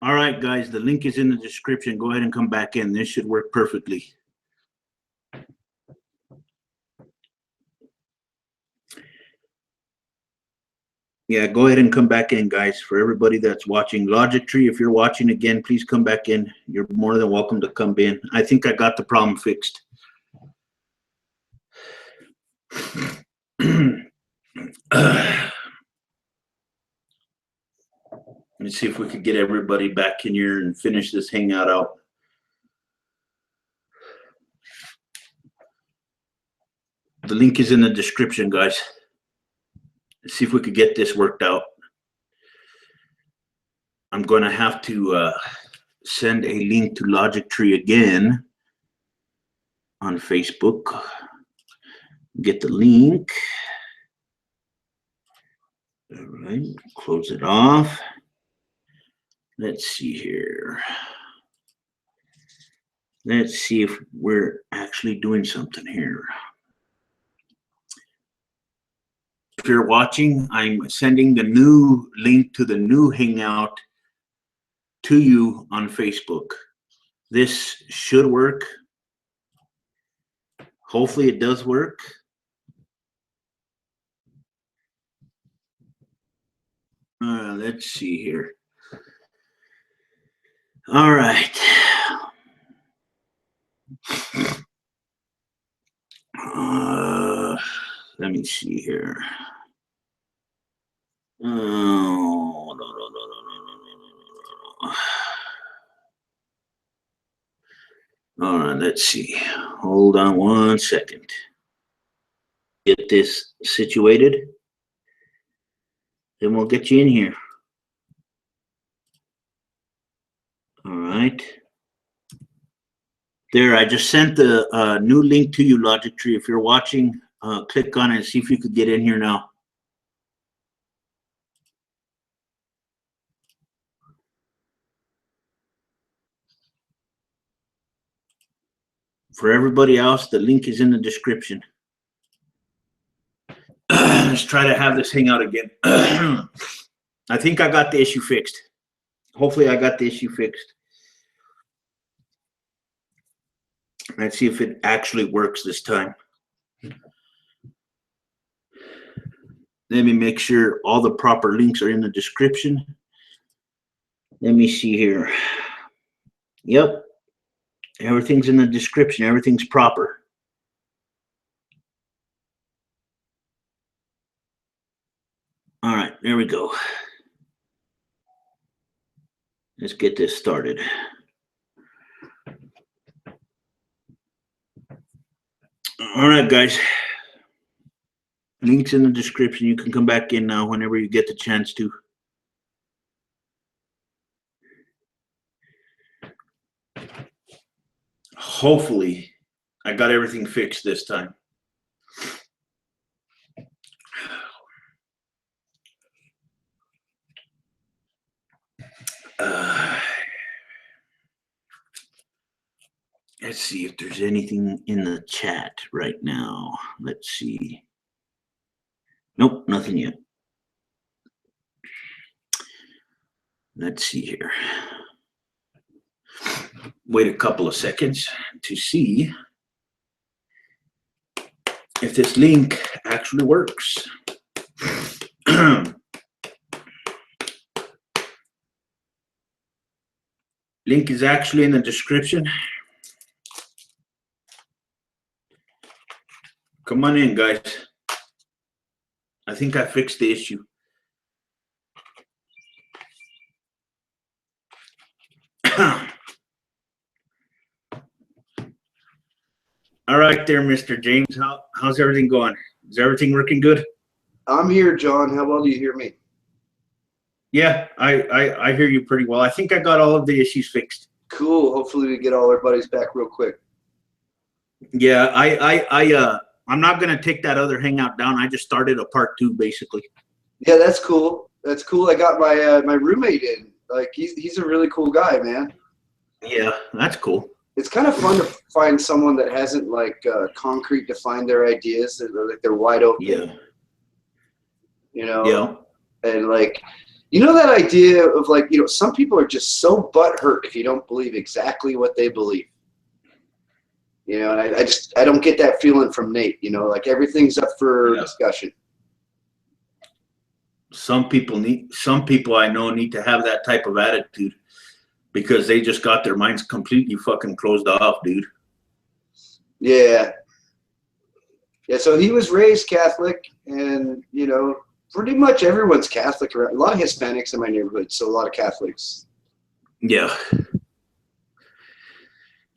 All right, guys, the link is in the description. Go ahead and come back in. This should work perfectly. Yeah, go ahead and come back in, guys. For everybody that's watching Logic Tree, if you're watching again, please come back in. You're more than welcome to come in. I think I got the problem fixed. Let's see if we could get everybody back in here and finish this hangout out. The link is in the description, guys. Let's see if we could get this worked out. I'm going to have to send a link to Logic Tree again on Facebook. Get the link. All right, close it off. Let's see here. Let's see if we're actually doing something here. If you're watching, I'm sending the new link to the new Hangout to you on Facebook. This should work. Hopefully it does work. Let's see here. All right. Let me see here. Oh, no. All right, let's see. Hold on one second. Get this situated. Then we'll get you in here. All right. There, I just sent the new link to you, Logic Tree. If you're watching, click on it and see if you could get in here now. For everybody else, the link is in the description. Let's try to have this hangout again. I think I got the issue fixed. Hopefully I got the issue fixed. Let's see if it actually works this time. Let me make sure all the proper links are in the description. Let me see here. Yep. Everything's in the description. Everything's proper. All right, there we go. Let's get this started. All right, guys. Links in the description. You can come back in now whenever you get the chance to. Hopefully, I got everything fixed this time. Let's see if there's anything in the chat right now. Let's see. Nope, nothing yet. Let's see here. Wait a couple of seconds to see if this link actually works. Link is actually in the description. Come on in, guys. I think I fixed the issue. All right there, Mr. James. How's everything going? Is everything working good? I'm here, John. How well do you hear me? Yeah, I hear you pretty well. I think I got all of the issues fixed. Cool. Hopefully we get all our buddies back real quick. Yeah, I'm not gonna take that other hangout down. I just started a part 2 basically. Yeah, that's cool. That's cool. I got my my roommate in. Like he's a really cool guy, man. Yeah, that's cool. It's kind of fun to find someone that hasn't like concrete defined their ideas. They're wide open. Yeah. You know. Yeah. And like, You know that idea of like, you know, some people are just so butthurt if you don't believe exactly what they believe. You know, and I don't get that feeling from Nate, you know, like everything's up for discussion. Some people I know need to have that type of attitude because they just got their minds completely fucking closed off, dude. Yeah. Yeah, so he was raised Catholic, and, you know, pretty much everyone's Catholic around. A lot of Hispanics in my neighborhood, so a lot of Catholics. Yeah.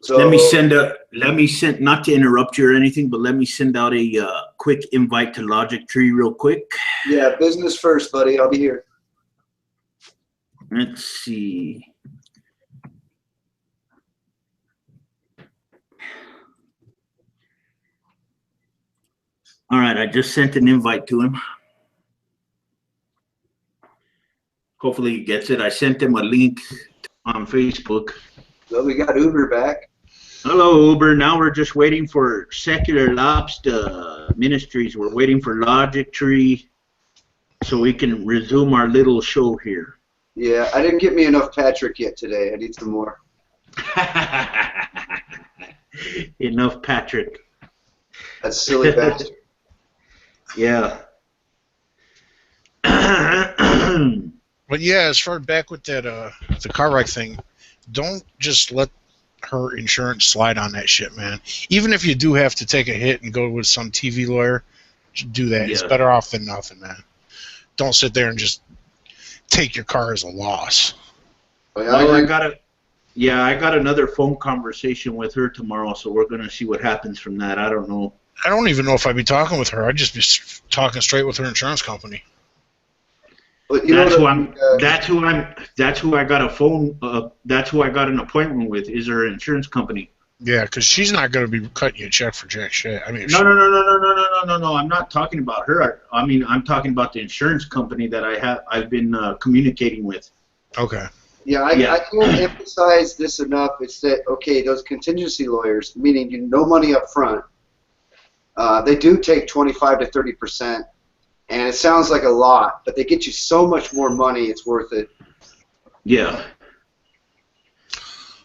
So let me send, not to interrupt you or anything, but let me send out a quick invite to Logic Tree real quick. Yeah, business first, buddy. I'll be here. Let's see. All right, I just sent an invite to him. Hopefully he gets it. I sent him a link on Facebook. Well, we got Uber back. Hello, Uber. Now we're just waiting for Secular Lobster Ministries. We're waiting for Logic Tree so we can resume our little show here. Yeah, I didn't get me enough Patrick yet today. I need some more. Enough Patrick. That silly bastard. Yeah. But yeah, as far back with that the car wreck thing, don't just let her insurance slide on that shit, man. Even if you do have to take a hit and go with some TV lawyer, do that. Yeah. It's better off than nothing, man. Don't sit there and just take your car as a loss. Well, I got another phone conversation with her tomorrow, so we're gonna see what happens from that. I don't know. I don't even know if I'd be talking with her. I'd just be talking straight with her insurance company. But that's who I got a phone. That's who I got an appointment with. Is her insurance company? Yeah, because she's not going to be cutting you a check for jack shit. I mean, no. I'm not talking about her. I mean, I'm talking about the insurance company that I've been communicating with. Okay. Yeah, I can't emphasize this enough. It's that, okay, those contingency lawyers, meaning no money up front, they do take 25 to 30%. And it sounds like a lot, but they get you so much more money, it's worth it. Yeah.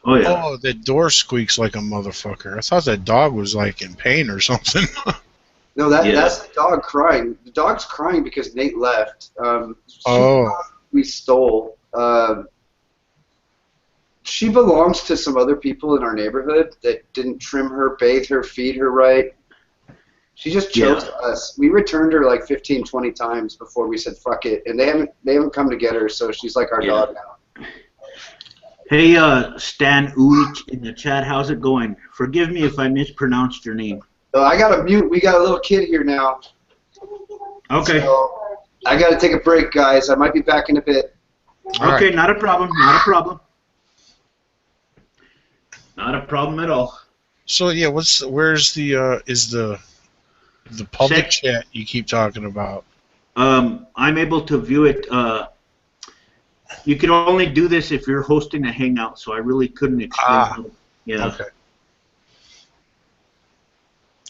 Oh, yeah. Oh, that door squeaks like a motherfucker. I thought that dog was, like, in pain or something. No, that's the dog crying. The dog's crying because Nate left. We stole. She belongs to some other people in our neighborhood that didn't trim her, bathe her, feed her right. She just chose us. We returned her like 15, 20 times before we said fuck it, and they haven't come to get her, so she's like our dog now. Hey, Stan Ulich in the chat, how's it going? Forgive me if I mispronounced your name. I got to mute. We got a little kid here now. Okay. So I got to take a break, guys. I might be back in a bit. Okay, not a problem. Not a problem. Not a problem at all. So yeah, where's the public chat you keep talking about? I'm able to view it. You can only do this if you're hosting a hangout, so I really couldn't explain. Yeah. Okay.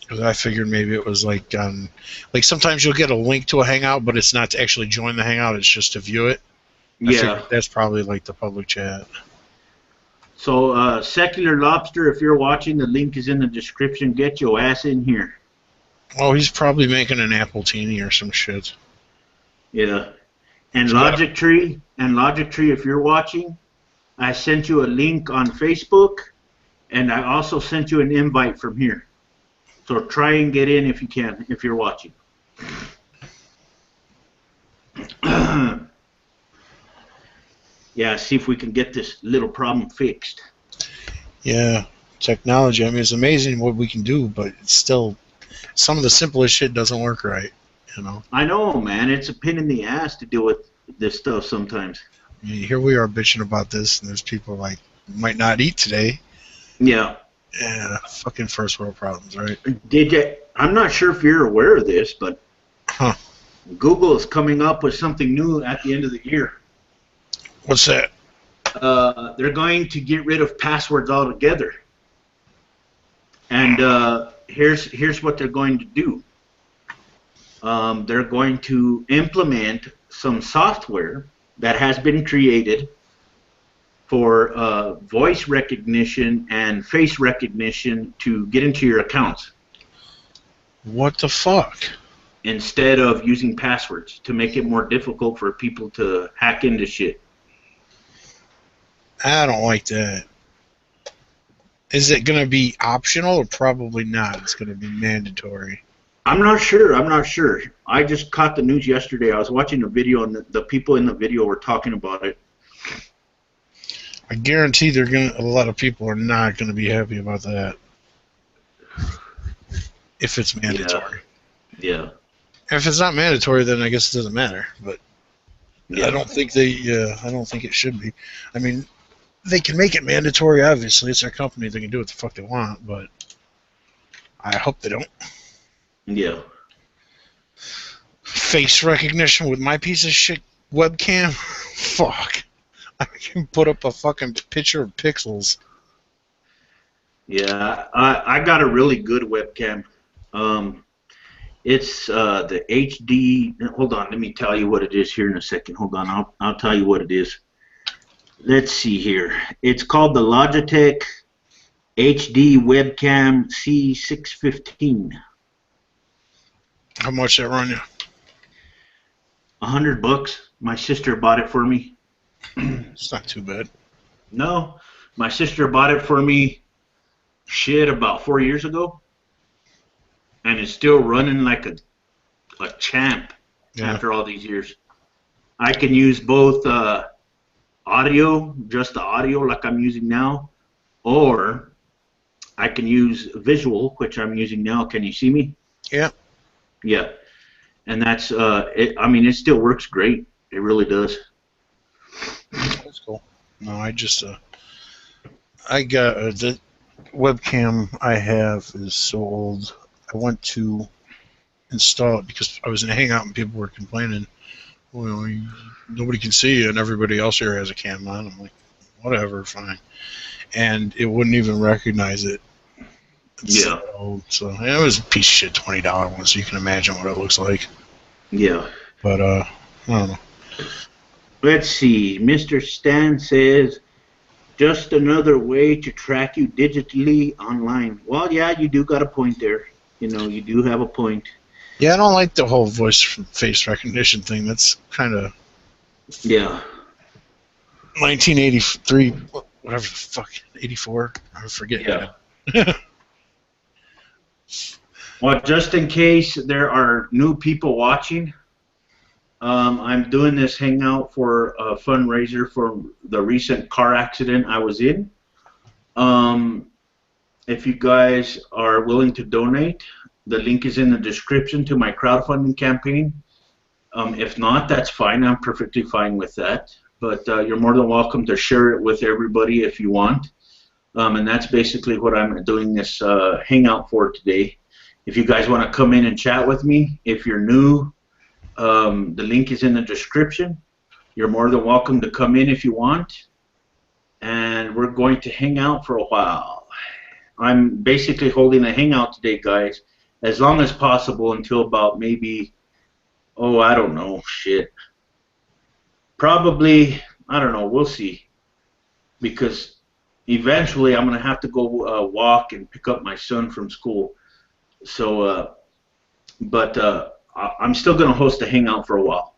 Because I figured maybe it was like sometimes you'll get a link to a hangout, but it's not to actually join the hangout; it's just to view it. I figured that's probably like the public chat. So, Secular Lobster, if you're watching, the link is in the description. Get your ass in here. Oh, he's probably making an apple teeny or some shit. Yeah. And Logic Tree, if you're watching, I sent you a link on Facebook, and I also sent you an invite from here. So try and get in if you can, if you're watching. Yeah, see if we can get this little problem fixed. Yeah, technology. I mean, it's amazing what we can do, but it's still some of the simplest shit doesn't work right. You know. I know, man. It's a pain in the ass to deal with this stuff sometimes. I mean, here we are bitching about this, and there's people like might not eat today. Yeah. Yeah, fucking first world problems, right? I'm not sure if you're aware of this, but Google is coming up with something new at the end of the year. What's that? They're going to get rid of passwords altogether. And here's what they're going to do. They're going to implement some software that has been created for voice recognition and face recognition to get into your accounts. What the fuck? Instead of using passwords to make it more difficult for people to hack into shit. I don't like that. Is it going to be optional or probably not? It's going to be mandatory. I'm not sure. I just caught the news yesterday. I was watching a video, and the people in the video were talking about it. I guarantee a lot of people are not going to be happy about that. If it's mandatory. Yeah. If it's not mandatory, then I guess it doesn't matter. But Yeah. I don't think it should be. I mean, they can make it mandatory. Obviously, it's their company; they can do what the fuck they want. But I hope they don't. Yeah. Face recognition with my piece of shit webcam. Fuck! I can put up a fucking picture of pixels. Yeah. I got a really good webcam. It's the HD. Hold on, let me tell you what it is here in a second. Hold on, I'll tell you what it is. Let's see here. It's called the Logitech HD Webcam C615. How much that run you? $100. My sister bought it for me. It's not too bad. No, my sister bought it for me. Shit, about 4 years ago. And it's still running like a champ after all these years. I can use both audio, just the audio like I'm using now, or I can use visual, which I'm using now. Can you see me? Yeah. Yeah. And that's, I mean, it still works great. It really does. That's cool. No, I just, I got, the webcam I have is so old. I went to install it because I was in a hangout and people were complaining, well, nobody can see you and everybody else here has a cam on. I'm like, whatever, fine. And it wouldn't even recognize it. Yeah. So it was a piece of shit $20 one, so you can imagine what it looks like. Yeah. But I don't know. Let's see. Mr. Stan says, just another way to track you digitally online. Well, yeah, you do got a point there. You know, you do have a point. Yeah, I don't like the whole voice face recognition thing. That's kind of 1983, whatever the fuck, 84. I forget. Yeah. Well, just in case there are new people watching, I'm doing this hangout for a fundraiser for the recent car accident I was in. If you guys are willing to donate, the link is in the description to my crowdfunding campaign. If not, that's fine. I'm perfectly fine with that. But you're more than welcome to share it with everybody if you want. And that's basically what I'm doing this hangout for today. If you guys want to come in and chat with me, if you're new, the link is in the description. You're more than welcome to come in if you want. And we're going to hang out for a while. I'm basically holding a hangout today, guys, as long as possible until about maybe, I don't know, shit. Probably, I don't know, we'll see. Because eventually I'm going to have to go walk and pick up my son from school. So, I'm still going to host a hangout for a while.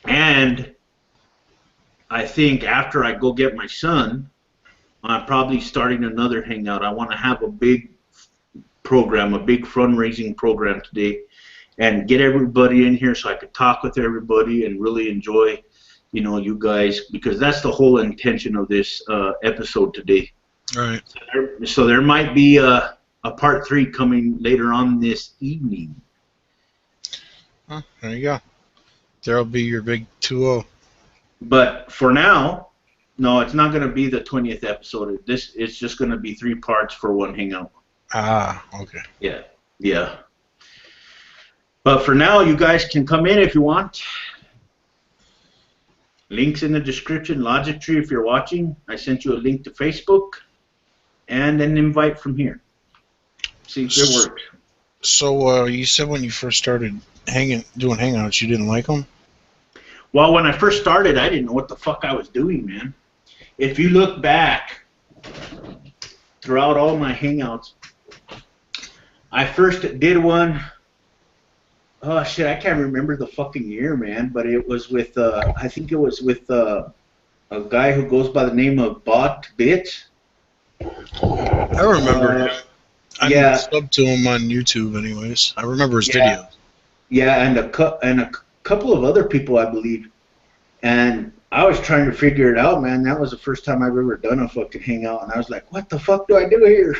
And I think after I go get my son, I'm probably starting another hangout. I want to have a big program, a big fundraising program today, and get everybody in here so I could talk with everybody and really enjoy, you guys, because that's the whole intention of this episode today. All right. So there might be a part 3 coming later on this evening. Oh, there you go. There'll be your big 2-0. But for now, no, it's not going to be the 20th episode. It's just going to be 3 parts for one hangout. Ah, okay. Yeah. But for now, you guys can come in if you want. Links in the description. Logic Tree, if you're watching, I sent you a link to Facebook and an invite from here. See if it works. So you said when you first started doing hangouts, you didn't like them? Well, when I first started, I didn't know what the fuck I was doing, man. If you look back throughout all my hangouts, I first did one. Oh shit, I can't remember the fucking year, man. But it was with, I think it was with a guy who goes by the name of Bot Bit. I remember him. I'm subbed to him on YouTube, anyways. I remember his videos. Yeah, and a couple of other people, I believe. And I was trying to figure it out, man. That was the first time I've ever done a fucking hangout, and I was like, "What the fuck do I do here?"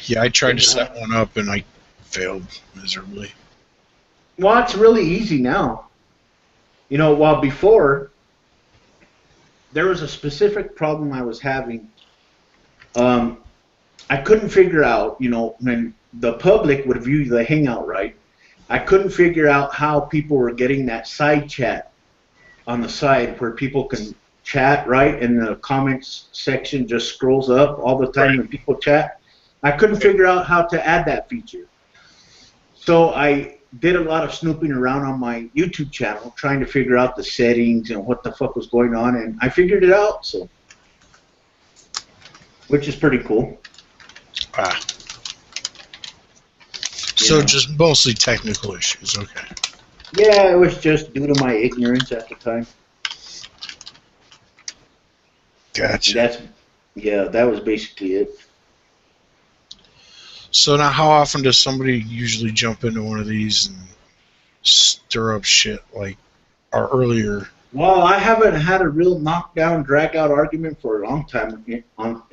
Yeah, I tried to set one up, and I failed miserably. Well, it's really easy now. You know, while before, there was a specific problem I was having. I couldn't figure out, you know, when the public would view the hangout, right? I couldn't figure out how people were getting that side chat on the side where people can chat, right? And the comments section just scrolls up all the time when people chat. I couldn't figure out how to add that feature. So I did a lot of snooping around on my YouTube channel, trying to figure out the settings and what the fuck was going on, and I figured it out, so, which is pretty cool. So just mostly technical issues, okay. Yeah, it was just due to my ignorance at the time. Gotcha. That was basically it. So now how often does somebody usually jump into one of these and stir up shit like our earlier? Well, I haven't had a real knockdown, drag-out argument for a long time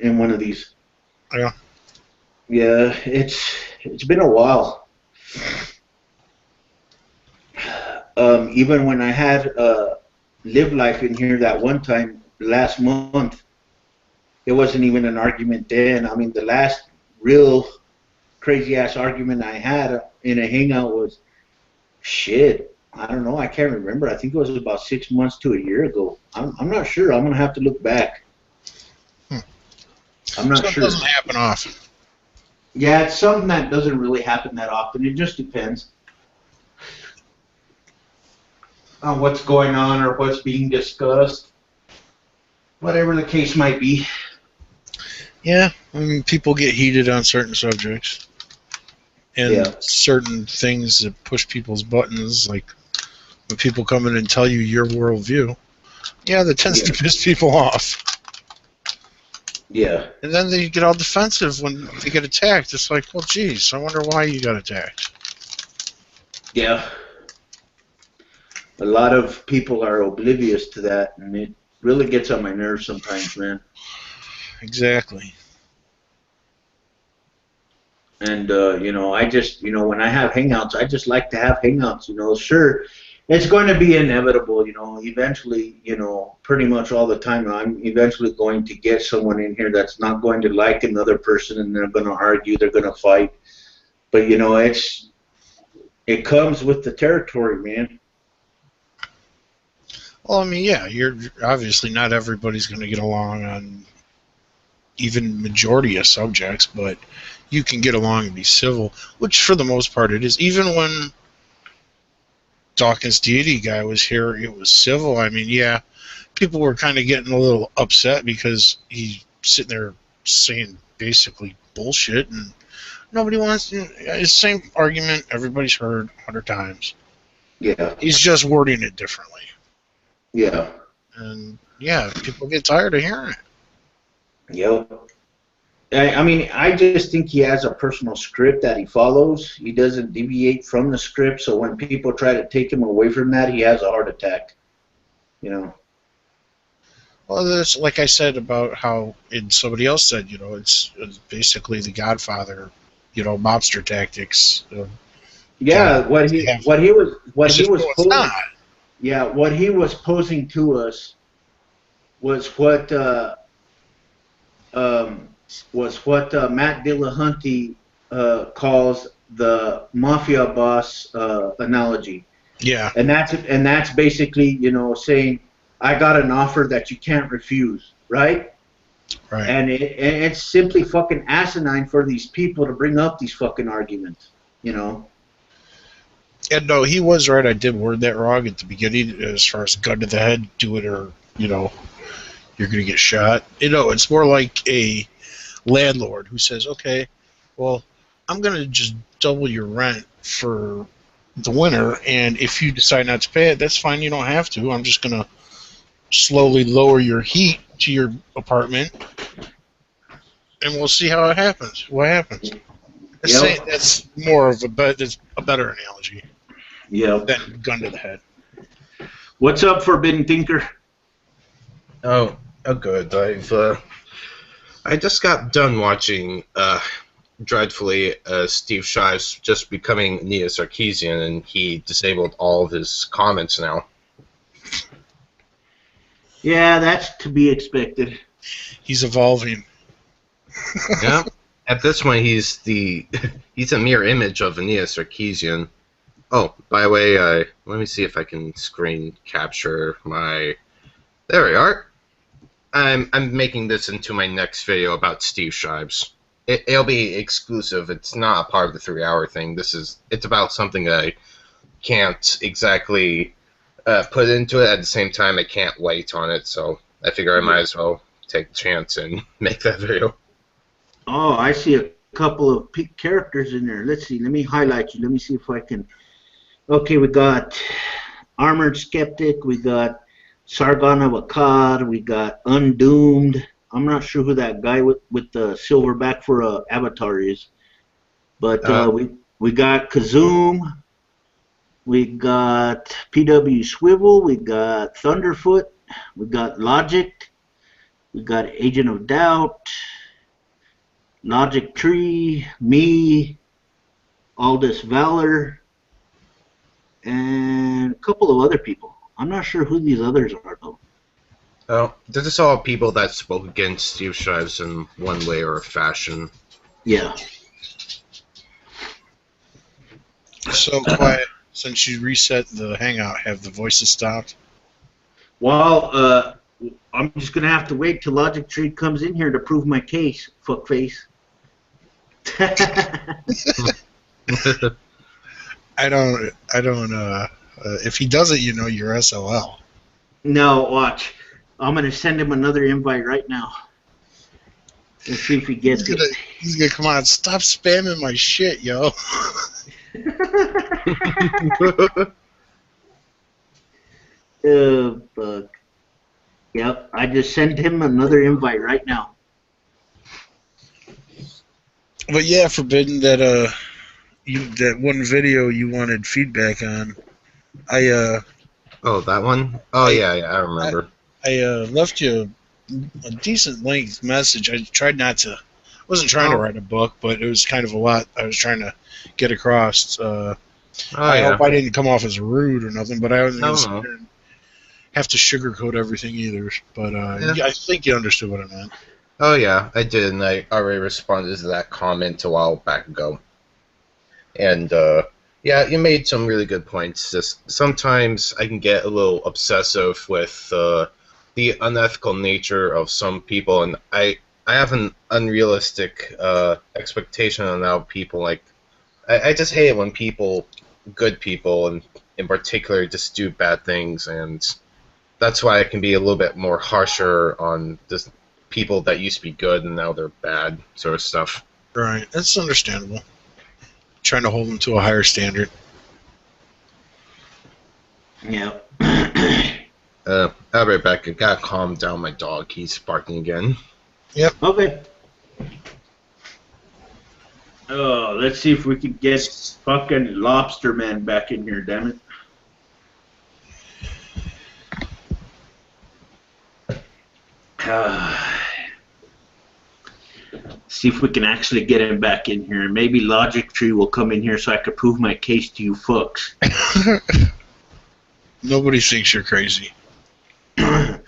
in one of these. Yeah. Yeah, it's been a while. Even when I had Live Life in here that one time last month, it wasn't even an argument then. I mean, the last real crazy-ass argument I had in a hangout was, shit, I don't know, I can't remember. I think it was about 6 months to a year ago. I'm not sure. I'm going to have to look back. I'm not sure. It doesn't happen often. Yeah, it's something that doesn't really happen that often. It just depends on what's going on or what's being discussed. Whatever the case might be. Yeah, I mean, people get heated on certain subjects. And certain things that push people's buttons, like when people come in and tell you your worldview, that tends to piss people off. Yeah. And then they get all defensive when they get attacked. It's like, well, geez, I wonder why you got attacked. Yeah. A lot of people are oblivious to that, and it really gets on my nerves sometimes, man. Exactly. And, you know, I just, you know, when I have hangouts, I just like to have hangouts, you know. Sure, it's going to be inevitable, you know. Eventually, you know, pretty much all the time, I'm eventually going to get someone in here that's not going to like another person, and they're going to argue, they're going to fight. But, you know, it comes with the territory, man. Well, I mean, yeah, you're obviously not everybody's going to get along on even majority of subjects, but you can get along and be civil, which for the most part it is. Even when Dawkins Deity guy was here, it was civil. I mean, yeah, people were kind of getting a little upset because he's sitting there saying basically bullshit, and nobody wants to. It's the same argument everybody's heard 100 times. Yeah. He's just wording it differently. Yeah. And, yeah, people get tired of hearing it. Yep. I mean, I just think he has a personal script that he follows. He doesn't deviate from the script, so when people try to take him away from that, he has a heart attack. You know? Well, that's like I said about how somebody else said, you know, it's basically the Godfather, you know, mobster tactics. Yeah, what he was posing. Not. Yeah, what he was posing to us was what Matt Dillahunty calls the mafia boss analogy. Yeah. And that's basically, you know, saying I got an offer that you can't refuse, right? Right. And it's simply fucking asinine for these people to bring up these fucking arguments, you know. And no, he was right. I did word that wrong at the beginning as far as gun to the head, do it or, you're going to get shot. It's more like a landlord who says, okay, well, I'm going to just double your rent for the winter, and if you decide not to pay it, that's fine. You don't have to. I'm just going to slowly lower your heat to your apartment, and we'll see how it happens. What happens? That's more of that's a better analogy. Yeah. Than gun to the head. What's up, Forbidden Thinker? Oh, good. I just got done watching, dreadfully, Steve Shives just becoming Neo-Sarkeesian, and he disabled all of his comments now. Yeah, that's to be expected. He's evolving. Yeah. At this point, he's a mirror image of a Neo-Sarkeesian. Oh, by the way, let me see if I can screen capture my... There we are. I'm making this into my next video about Steve Shives. It'll be exclusive. It's not a part of the 3-hour thing. It's about something that I can't exactly put into it. At the same time, I can't wait on it, so I figure I might as well take the chance and make that video. Oh, I see a couple of characters in there. Let's see. Let me highlight you. Let me see if I can... Okay, we got Armored Skeptic. We got Sargon of Akkad. We got Undoomed. I'm not sure who that guy with the silverback for Avatar is. But we got Kazoom. We got PW Swivel. We got Thunderfoot. We got Logic. We got Agent of Doubt. Logic Tree, me, Aldous Valor, and a couple of other people. I'm not sure who these others are, though. Oh, this is all people that spoke against Steve Shives in one way or fashion. Yeah. So quiet. Since you reset the Hangout, have the voices stopped? Well, I'm just going to have to wait till Logic Tree comes in here to prove my case, fuckface. I don't, if he does it, you're SOL. No, watch. I'm going to send him another invite right now. Let's see if he gets it. He's going to come on, stop spamming my shit, yo. Oh, fuck. Yep, I just sent him another invite right now. But yeah, Forbidden, that one video you wanted feedback on, Oh, that one? Oh, yeah, I remember. I left you a decent length message. I tried not to, wasn't trying to write a book, but it was kind of a lot I was trying to get across. I hope I didn't come off as rude or nothing, but I wasn't have to sugarcoat everything either. But I think you understood what I meant. Oh, yeah, I did, and I already responded to that comment a while back ago. And, yeah, you made some really good points. Just sometimes I can get a little obsessive with the unethical nature of some people, and I have an unrealistic expectation on how people, like, I just hate it when good people, and in particular, just do bad things, and that's why I can be a little bit more harsher on just people that used to be good and now they're bad, sort of stuff. Right, that's understandable. Trying to hold them to a higher standard. Yeah. I'll be right back. I gotta calm down my dog. He's barking again. Yep. Okay. Oh, let's see if we can get fucking Lobster Man back in here, damn it. See if we can actually get him back in here. Maybe Logic Tree will come in here so I can prove my case to you fucks. Nobody thinks you're crazy. I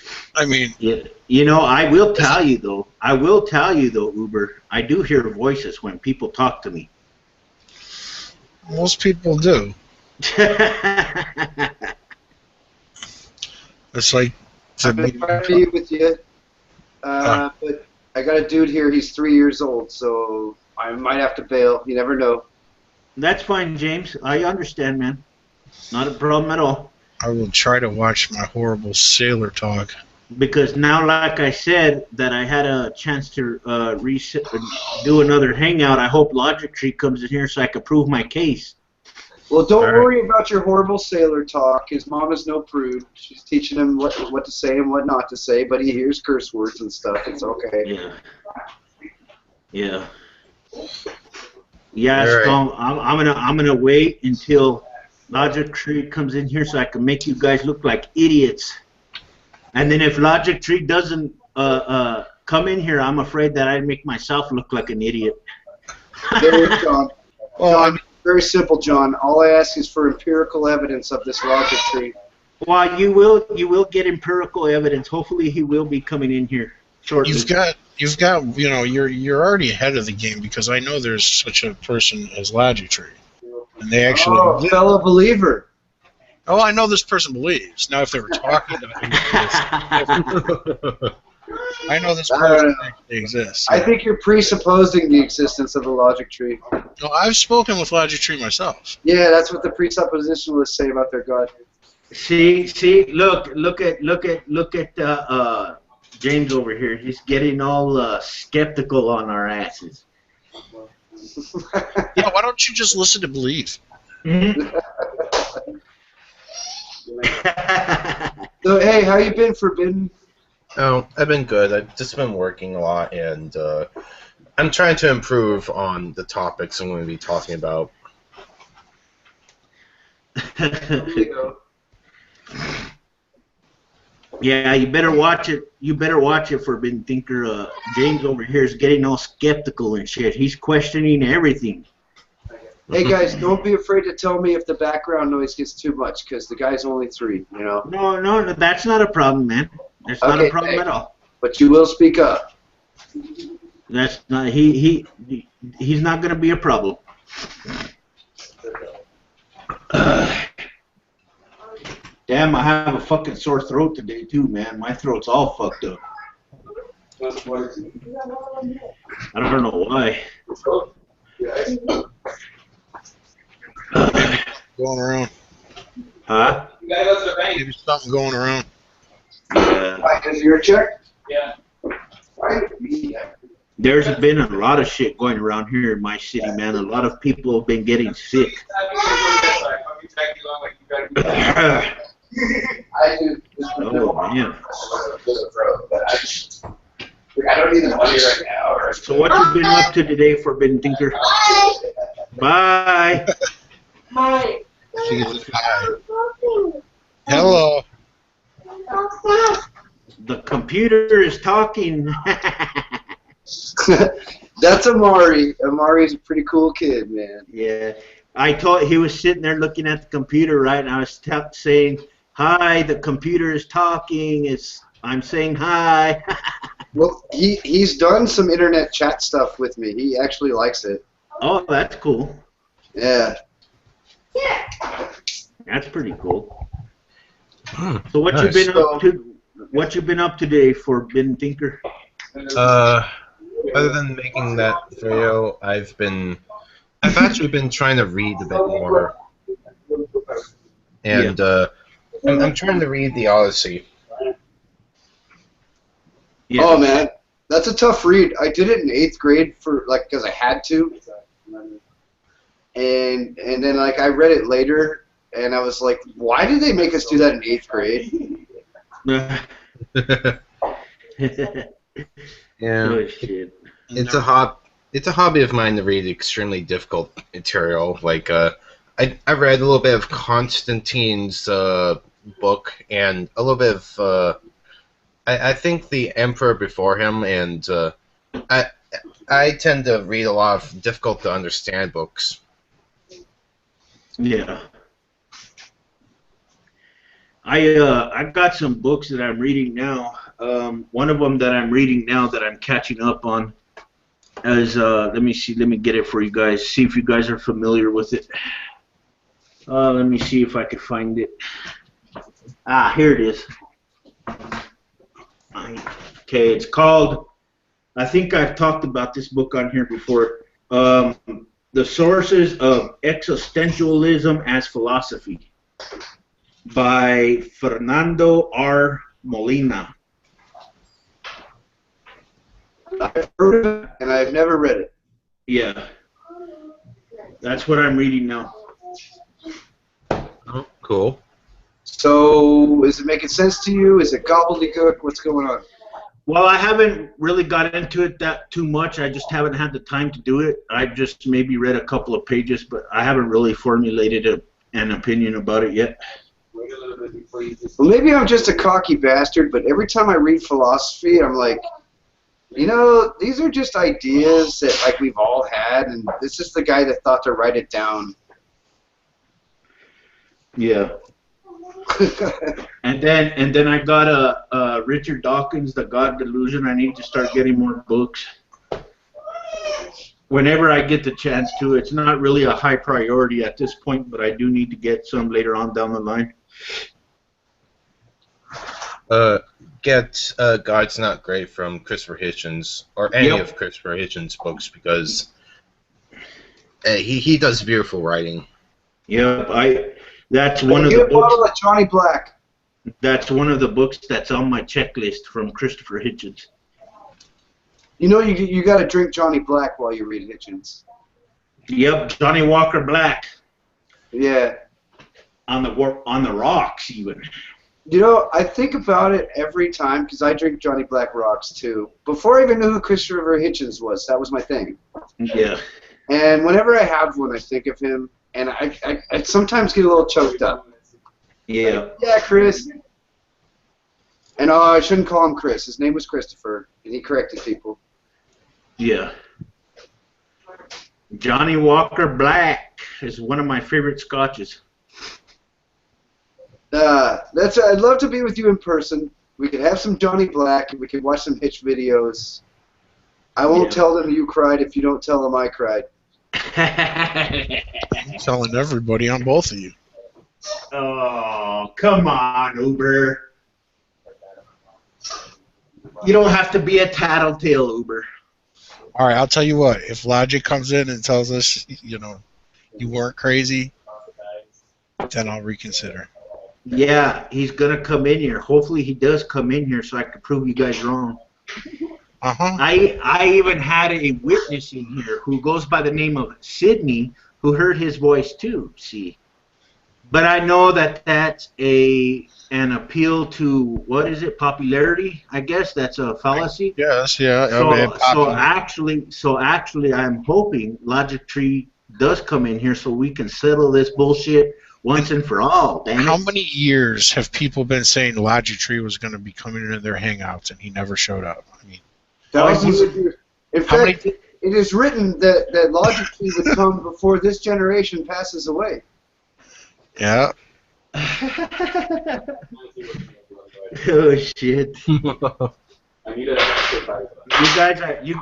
mean... Yeah, you know, I will tell you, though, Uber, I do hear voices when people talk to me. Most people do. It's like... I've been trying to be with you, but I got a dude here, he's 3 years old, so I might have to bail. You never know. That's fine, James. I understand, man. Not a problem at all. I will try to watch my horrible sailor talk. Because now, like I said, that I had a chance to do another hangout, I hope Logic Tree comes in here so I can prove my case. Well, don't All right. worry about your horrible sailor talk. His mom is no prude. She's teaching him what to say and what not to say, but he hears curse words and stuff. It's okay. Yeah. Yeah. Yeah, All right. so I'm gonna wait until Logic Tree comes in here so I can make you guys look like idiots. And then if Logic Tree doesn't come in here, I'm afraid that I'd make myself look like an idiot. There you go, John. Well, John, very simple, John. All I ask is for empirical evidence of this Logic Tree. Well, you will get empirical evidence. Hopefully, he will be coming in here shortly. you've got, you know, you're already ahead of the game because I know there's such a person as Logic Tree, and they actually. Oh, fellow believer. Oh, I know this person believes. Now, if they were talking to I know this person actually exists. I think you're presupposing the existence of the Logic Tree. No, I've spoken with Logic Tree myself. Yeah, that's what the presuppositionalists say about their God. See, look at James over here. He's getting all skeptical on our asses. Yeah, why don't you just listen to believe? So, hey, how you been, Forbidden? Oh, I've been good. I've just been working a lot, and I'm trying to improve on the topics I'm going to be talking about. Yeah, you better watch it. You better watch it, Forbidden Thinker. James over here is getting all skeptical and shit. He's questioning everything. Hey, guys, don't be afraid to tell me if the background noise gets too much, because the guy's only 3, you know? No, that's not a problem, man. That's not a problem at all. But you will speak up. That's not he's not gonna be a problem. Damn, I have a fucking sore throat today too, man. My throat's all fucked up. I don't know why. Going around. Huh? Maybe something going around. Yeah. Is your check? Yeah. There's been a lot of shit going around here in my city, man. A lot of people have been getting sick. I do. Oh, man. I don't need the money right now. So what you been up to today, Forbidden Thinker? Bye. Hi. Jesus. Hello. The computer is talking. That's Amari. Amari's a pretty cool kid, man. Yeah. I thought he was sitting there looking at the computer, right? And I was saying, "Hi, the computer is talking. I'm saying hi." Well, he's done some internet chat stuff with me. He actually likes it. Oh, that's cool. Yeah. That's pretty cool. So what Nice. you been up to? What you been up to today, Forbidden Thinker? Other than making that video, I've actually been trying to read a bit more, and I'm trying to read the Odyssey. Yeah. Oh man, that's a tough read. I did it in 8th grade because I had to, and then like I read it later, and I was like, why did they make us do that in 8th grade? Yeah, Oh, shit. it's a hobby of mine to read extremely difficult material. Like I read a little bit of Constantine's book and a little bit of I think the Emperor before him, and I tend to read a lot of difficult to understand books. Yeah. I've got some books that I'm reading now. One of them that I'm reading now that I'm catching up on is let me get it for you guys. See if you guys are familiar with it. Let me see if I can find it. Ah, here it is. Okay, it's called. I think I've talked about this book on here before. The Sources of Existentialism as Philosophy. by Fernando R. Molina. I've heard of it, and I've never read it. Yeah. That's what I'm reading now. Oh, cool. So, is it making sense to you? Is it gobbledygook? What's going on? Well, I haven't really got into it that too much. I just haven't had the time to do it. I've just maybe read a couple of pages, but I haven't really formulated an opinion about it yet. Well, maybe I'm just a cocky bastard, but every time I read philosophy, I'm like, you know, these are just ideas that like we've all had, and this is the guy that thought to write it down. Yeah. And then I got a Richard Dawkins, The God Delusion. I need to start getting more books. Whenever I get the chance to. It's not really a high priority at this point, but I do need to get some later on down the line. Get God's Not Great from Christopher Hitchens, or any of Christopher Hitchens' books, because he does beautiful writing. Yep, that's one of Get the a bottle books. of Johnny Black. That's one of the books that's on my checklist from Christopher Hitchens. You know, you got to drink Johnny Black while you read Hitchens. Yep, Johnny Walker Black. Yeah. On the rocks even. You know, I think about it every time because I drink Johnny Black rocks too. Before I even knew who Christopher Hitchens was, that was my thing. Yeah. And whenever I have one, I think of him, and I sometimes get a little choked up. Yeah. Like, yeah, Chris. And I shouldn't call him Chris. His name was Christopher, and he corrected people. Yeah. Johnny Walker Black is one of my favorite scotches. I'd love to be with you in person. We could have some Johnny Black, and we could watch some Hitch videos. I won't tell them you cried if you don't tell them I cried. I'm telling everybody on both of you. Oh, come on, Uber. You don't have to be a tattletale, Uber. All right, I'll tell you what. If Logic comes in and tells us, you know, you weren't crazy, then I'll reconsider. Yeah, he's going to come in here. Hopefully he does come in here so I can prove you guys wrong. Uh-huh. I even had a witness in here who goes by the name of Sydney who heard his voice too, see. But I know that that's an appeal to, what is it, popularity? I guess that's a fallacy. Yes, yeah. So actually I'm hoping Logic Tree does come in here so we can settle this bullshit once and for all. Damn it. How many years have people been saying Logic Tree was going to be coming into their hangouts and he never showed up? I mean, Thousands of years. In fact, it is written that Logic Tree would come before this generation passes away. yeah. Oh shit! You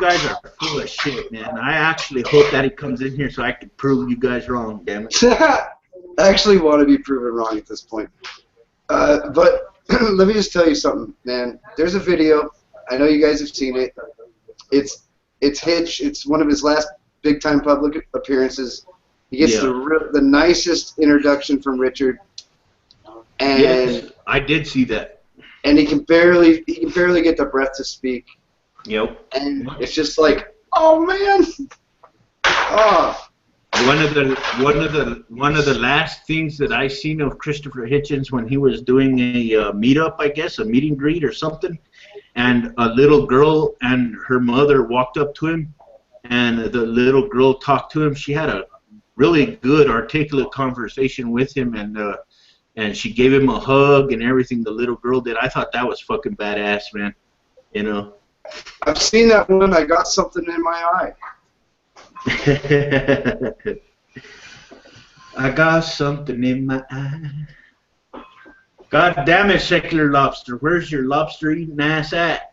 guys are full of shit, man. I actually hope that he comes in here so I can prove you guys wrong. Damn it! I actually want to be proven wrong at this point. But let me just tell you something, man. There's a video. I know you guys have seen it. It's Hitch. It's one of his last big-time public appearances. He gets the nicest introduction from Richard. And yes, I did see that. And he can barely get the breath to speak. Yep. And it's just like, oh man. Oh. One of the last things that I seen of Christopher Hitchens when he was doing a meetup, I guess, a meet and greet or something, and a little girl and her mother walked up to him, and the little girl talked to him. She had a really good, articulate conversation with him, and she gave him a hug and everything. The little girl did. I thought that was fucking badass, man. You know. I've seen that one. I got something in my eye. I got something in my eye. God damn it, secular lobster. Where's your lobster eating ass at?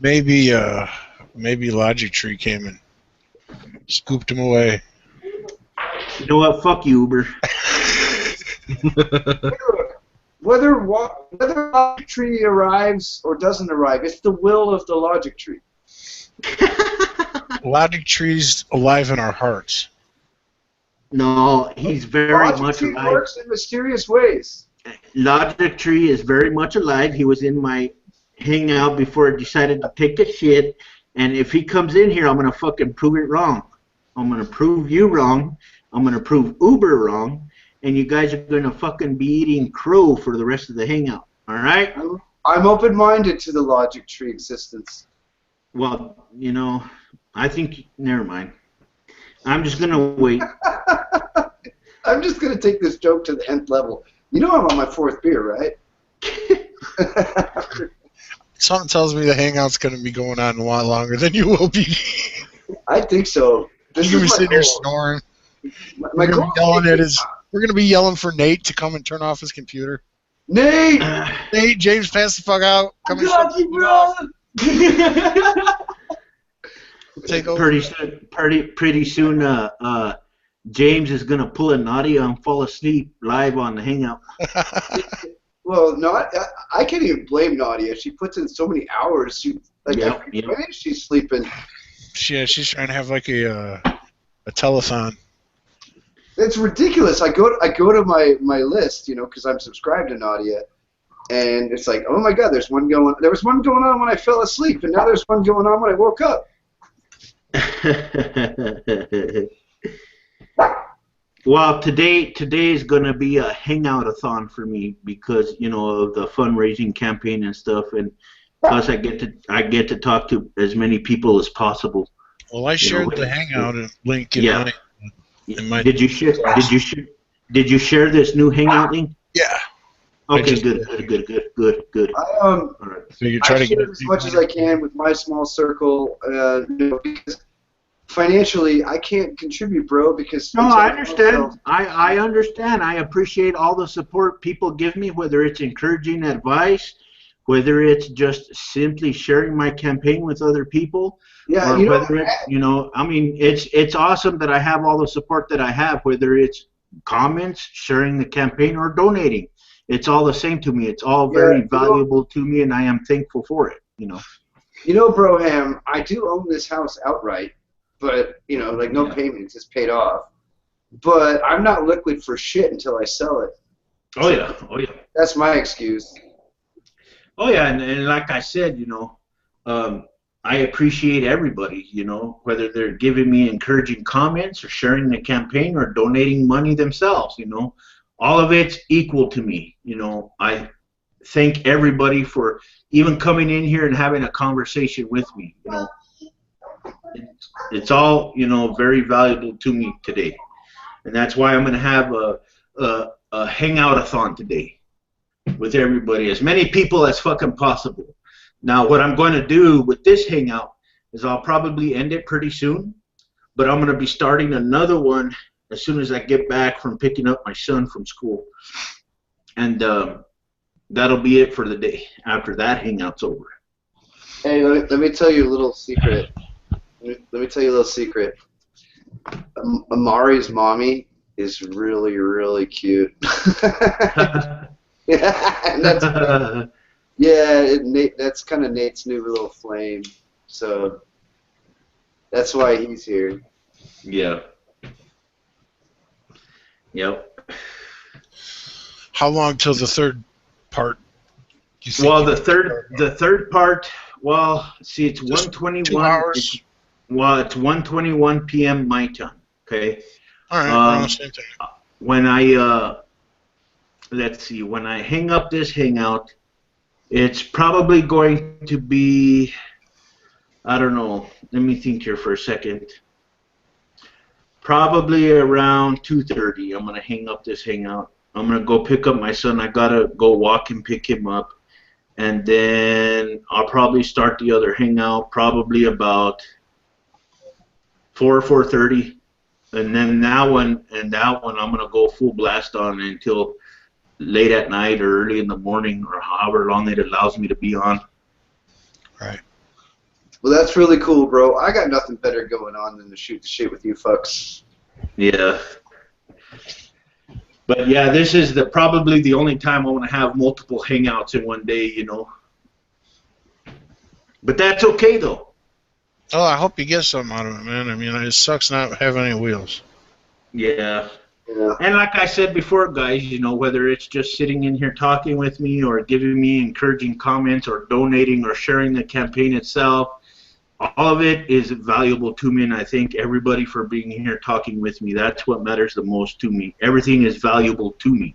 Maybe Logic Tree came and scooped him away. You know what? Fuck you, Uber. Whether Logic Tree arrives or doesn't arrive, it's the will of the Logic Tree. Logic Tree's alive in our hearts. No, he's very Logic much Tree alive. works in mysterious ways. Logic Tree is very much alive. He was in my hangout before I decided to take a shit. And if he comes in here, I'm going to fucking prove it wrong. I'm going to prove you wrong. I'm going to prove Uber wrong. And you guys are going to fucking be eating crow for the rest of the hangout. All right? I'm open-minded to the Logic Tree existence. Well, you know, I think, never mind. I'm just going to wait. I'm just going to take this joke to the nth level. You know I'm on my 4th beer, right? Something tells me the hangout's going to be going on a lot longer than you will be. I think so. This You're going to be is my sitting here goal. snoring. My goal We're going to be yelling for Nate to come and turn off his computer. Nate! Nate, James, pass the fuck out. Come and got you, bro! Take over. Pretty soon, James is gonna pull a Nadia and fall asleep live on the hangout. Well, no, I can't even blame Nadia. She puts in so many hours. When is she sleeping? Yeah, she's trying to have like a telethon. It's ridiculous. I go to my list, because I'm subscribed to Nadia, and it's like, oh my God, there was one going on when I fell asleep, and now there's one going on when I woke up. Well, today is gonna be a hangout-a-thon for me because of the fundraising campaign and stuff, and plus I get to talk to as many people as possible. Well, I shared the hangout link in my. Did you share this new hangout link? Yeah. Okay, good. All right. So you try to get get as much as I can with my small circle, because financially I can't contribute, bro. Because no, I understand. I understand. I appreciate all the support people give me, whether it's encouraging advice, whether it's just simply sharing my campaign with other people. Yeah, or whether it's, I mean, it's awesome that I have all the support that I have, whether it's comments, sharing the campaign, or donating. It's all the same to me. It's all very valuable to me, and I am thankful for it. Broham, I do own this house outright, but no payments, it's paid off. But I'm not liquid for shit until I sell it. Oh yeah. That's my excuse. Oh yeah, and like I said, I appreciate everybody, whether they're giving me encouraging comments or sharing the campaign or donating money themselves, all of it's equal to me. I thank everybody for even coming in here and having a conversation with me. It's all, very valuable to me today. And that's why I'm going to have a hangout-a-thon today with everybody, as many people as fucking possible. Now, what I'm going to do with this hangout is I'll probably end it pretty soon, but I'm going to be starting another one as soon as I get back from picking up my son from school. And that'll be it for the day after that hangout's over. Hey, let me tell you a little secret. Amari's mommy is really, really cute. Yeah, and that's kind of Nate's new little flame. So that's why he's here. Yeah. Yep. How long till the third part? Well, the third part. Well, see, it's 1:21. 2 hours. It's 1:21 p.m. my time. Okay. All right. We're on the same time. When I let's see, when I hang up this hangout, it's probably going to be, I don't know. Let me think here for a second. Probably around 2:30. I'm gonna hang up this hangout. I'm gonna go pick up my son. I gotta go walk and pick him up, and then I'll probably start the other hangout probably about 4 or 4:30, and then that one I'm gonna go full blast on until late at night or early in the morning, or however long it allows me to be on. Right. Well, that's really cool, bro. I got nothing better going on than to shoot the shit with you fucks. Yeah. But yeah, this is probably the only time I want to have multiple hangouts in one day, But that's okay, though. Oh, I hope you get something out of it, man. I mean, it sucks not having any wheels. Yeah. Yeah. And like I said before, guys, you know, whether it's just sitting in here talking with me or giving me encouraging comments or donating or sharing the campaign itself, all of it is valuable to me, and I thank everybody for being here talking with me. That's what matters the most to me. Everything is valuable to me.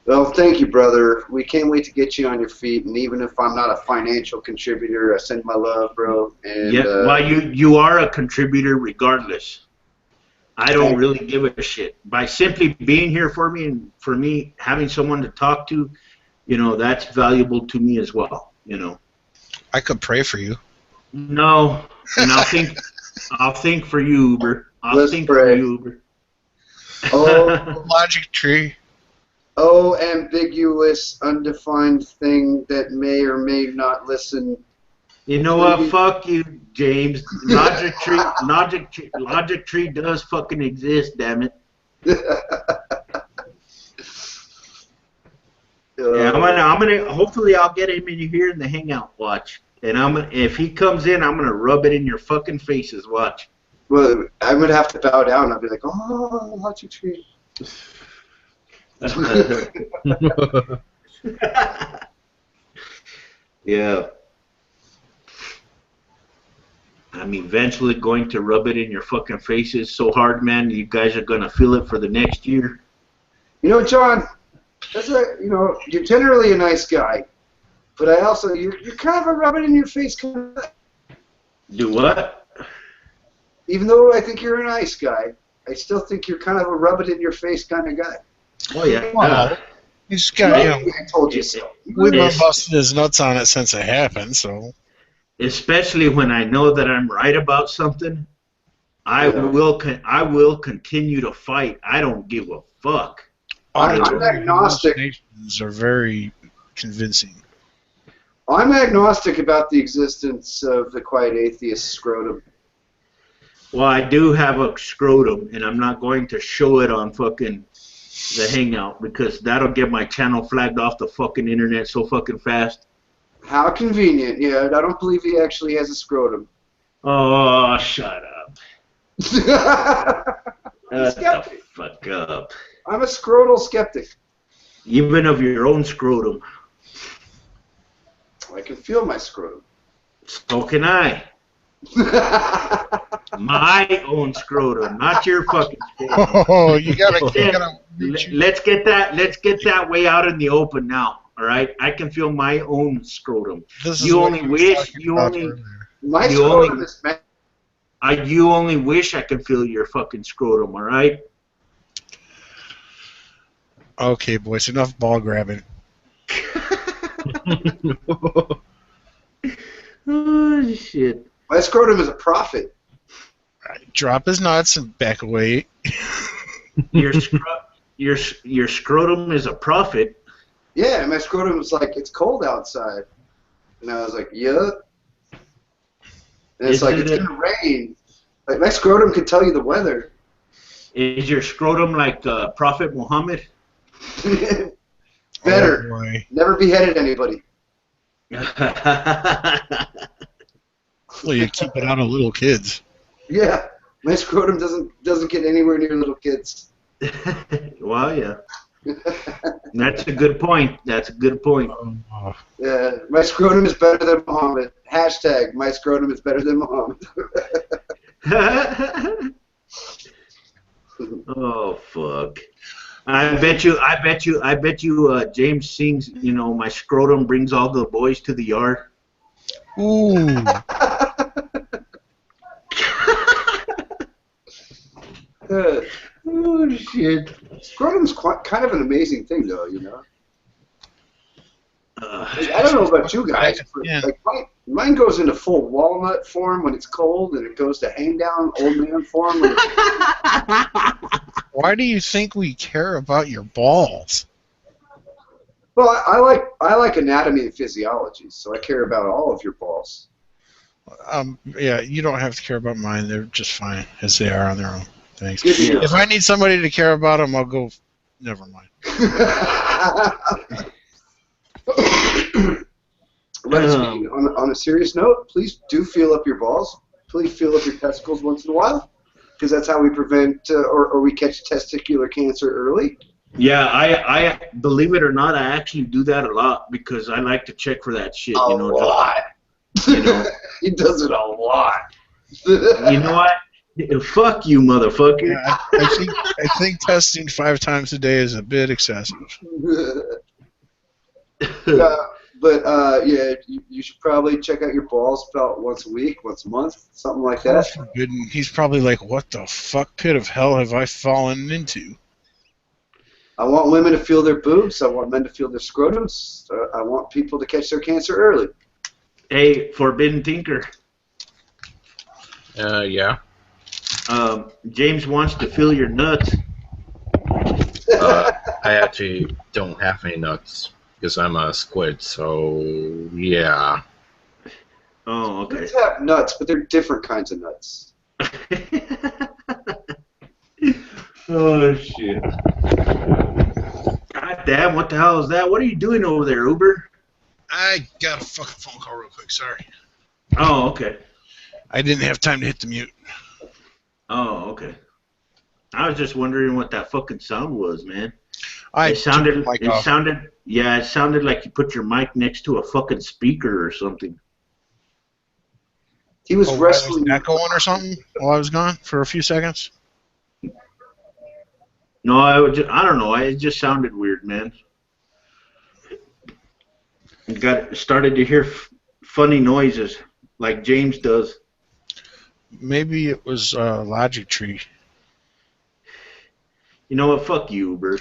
Well, thank you, brother. We can't wait to get you on your feet, and even if I'm not a financial contributor, I send my love, bro. And Yeah, well, you are a contributor regardless. I don't really give a shit. By simply being here for me and for me having someone to talk to, you know, that's valuable to me as well, you know. I could pray for you. No, and I'll think for you, Uber. Let's think pray. for you, Uber. Oh, Logic tree. oh, ambiguous, undefined thing that may or may not listen. You know what? Fuck you, James. Logic tree does fucking exist, damn it. Yeah, I'm gonna. Hopefully, I'll get him in here in the hangout. Watch, and if he comes in, I'm gonna rub it in your fucking faces. Watch. Well, I would have to bow down. I'd be like, oh, logic tree. Yeah. I'm eventually going to rub it in your fucking faces so hard, man. You guys are gonna feel it for the next year. You know, John, you're generally a nice guy, but I also you're kind of a rub it in your face kind of guy. Do what? Even though I think you're a nice guy, I still think you're kind of a rub it in your face kind of guy. Oh yeah. Well, he's got, I told you so. We've been busting his nuts on it since it happened, so. Especially when I know that I'm right about something, I will continue to fight. I don't give a fuck. I'm agnostic. Hallucinations are very convincing. I'm agnostic about the existence of the quiet atheist scrotum. Well, I do have a scrotum, and I'm not going to show it on fucking the hangout because that'll get my channel flagged off the fucking internet so fucking fast. How convenient. Yeah, I don't believe he actually has a scrotum. Oh, shut up. Shut the fuck up. I'm a scrotal skeptic. Even of your own scrotum. I can feel my scrotum. So can I. My own scrotum, not your fucking scrotum. Oh, you gotta let's get that way out in the open now. All right, I can feel my own scrotum. You only wish I could feel your fucking scrotum. All right. Okay, boys, enough ball grabbing. Oh shit. My scrotum is a prophet. Drop his nuts and back away. Your scrotum is a prophet. Yeah, my scrotum was like, it's cold outside. And I was like, yeah. And it's like, it's going to rain. Like, my scrotum could tell you the weather. Is your scrotum like Prophet Muhammad? Better. Oh, never beheaded anybody. Well, you keep it out of little kids. Yeah, my scrotum doesn't get anywhere near little kids. Well, yeah. That's a good point. That's a good point. Yeah, my scrotum is better than Muhammad. Hashtag, my scrotum is better than Muhammad. Oh, fuck. I bet you, James sings, you know, my scrotum brings all the boys to the yard. Ooh. Oh, shit. Scrotum's kind of an amazing thing, though, you know? I don't know about you guys, but like mine goes into full walnut form when it's cold, and it goes to hang down old man form. When Why do you think we care about your balls? Well, I like anatomy and physiology, so I care about all of your balls. Yeah, you don't have to care about mine. They're just fine as they are on their own. Thanks. Yeah. If I need somebody to care about them, I'll go. Never mind. On a serious note, please do feel up your balls. Please feel up your testicles once in a while. because that's how we prevent or we catch testicular cancer early. Yeah, I believe it or not, I actually do that a lot because I like to check for that shit. A lot. You know. He does it a lot. You know what? Fuck you, motherfucker. Yeah, I think testing 5 times a day is a bit excessive. But yeah, you should probably check out your balls about once a week, once a month, something like that. He's probably like, what the fuck pit of hell have I fallen into? I want women to feel their boobs. I want men to feel their scrotums. I want people to catch their cancer early. Hey, Forbidden Thinker. Yeah. James wants to feel your nuts. I actually don't have any nuts because I'm a squid, so yeah. Oh, okay. Squids have nuts, but they're different kinds of nuts. Oh, shit. God damn, what the hell is that? What are you doing over there, Uber? I got a fucking phone call real quick, sorry. Oh, okay. I didn't have time to hit the mute. Oh, okay. I was just wondering what that fucking sound was, man. It sounded like you put your mic next to a fucking speaker or something. He was wrestling. Was that going or something while I was gone for a few seconds? No, I don't know. It just sounded weird, man. Started to hear funny noises like James does. Maybe it was Logic Tree. You know what? Fuck you, Uber.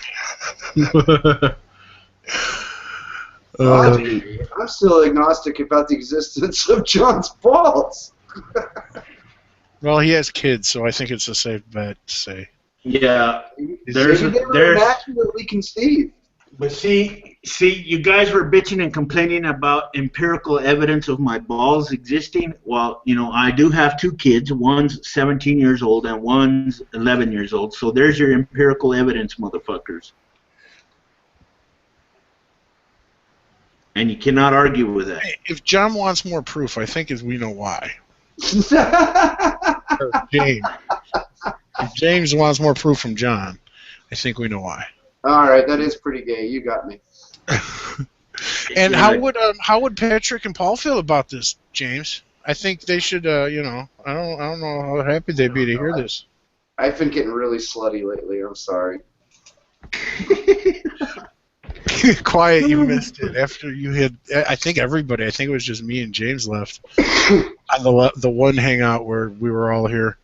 I'm still agnostic about the existence of John's balls. Well, he has kids, so I think it's a safe bet to say. Yeah, there's immaculately conceived. But see, you guys were bitching and complaining about empirical evidence of my balls existing. Well, you know, I do have 2 kids. One's 17 years old and one's 11 years old. So there's your empirical evidence, motherfuckers. And you cannot argue with that. If John wants more proof, I think we know why. Or James. If James wants more proof from John, I think we know why. All right, that is pretty gay. You got me. And how would Patrick and Paul feel about this, James? I think they should. You know, I don't know how happy they'd be to hear this. I've been getting really slutty lately. I'm sorry. Quiet, you missed it. After you had, I think everybody. I think it was just me and James left on the one hangout where we were all here.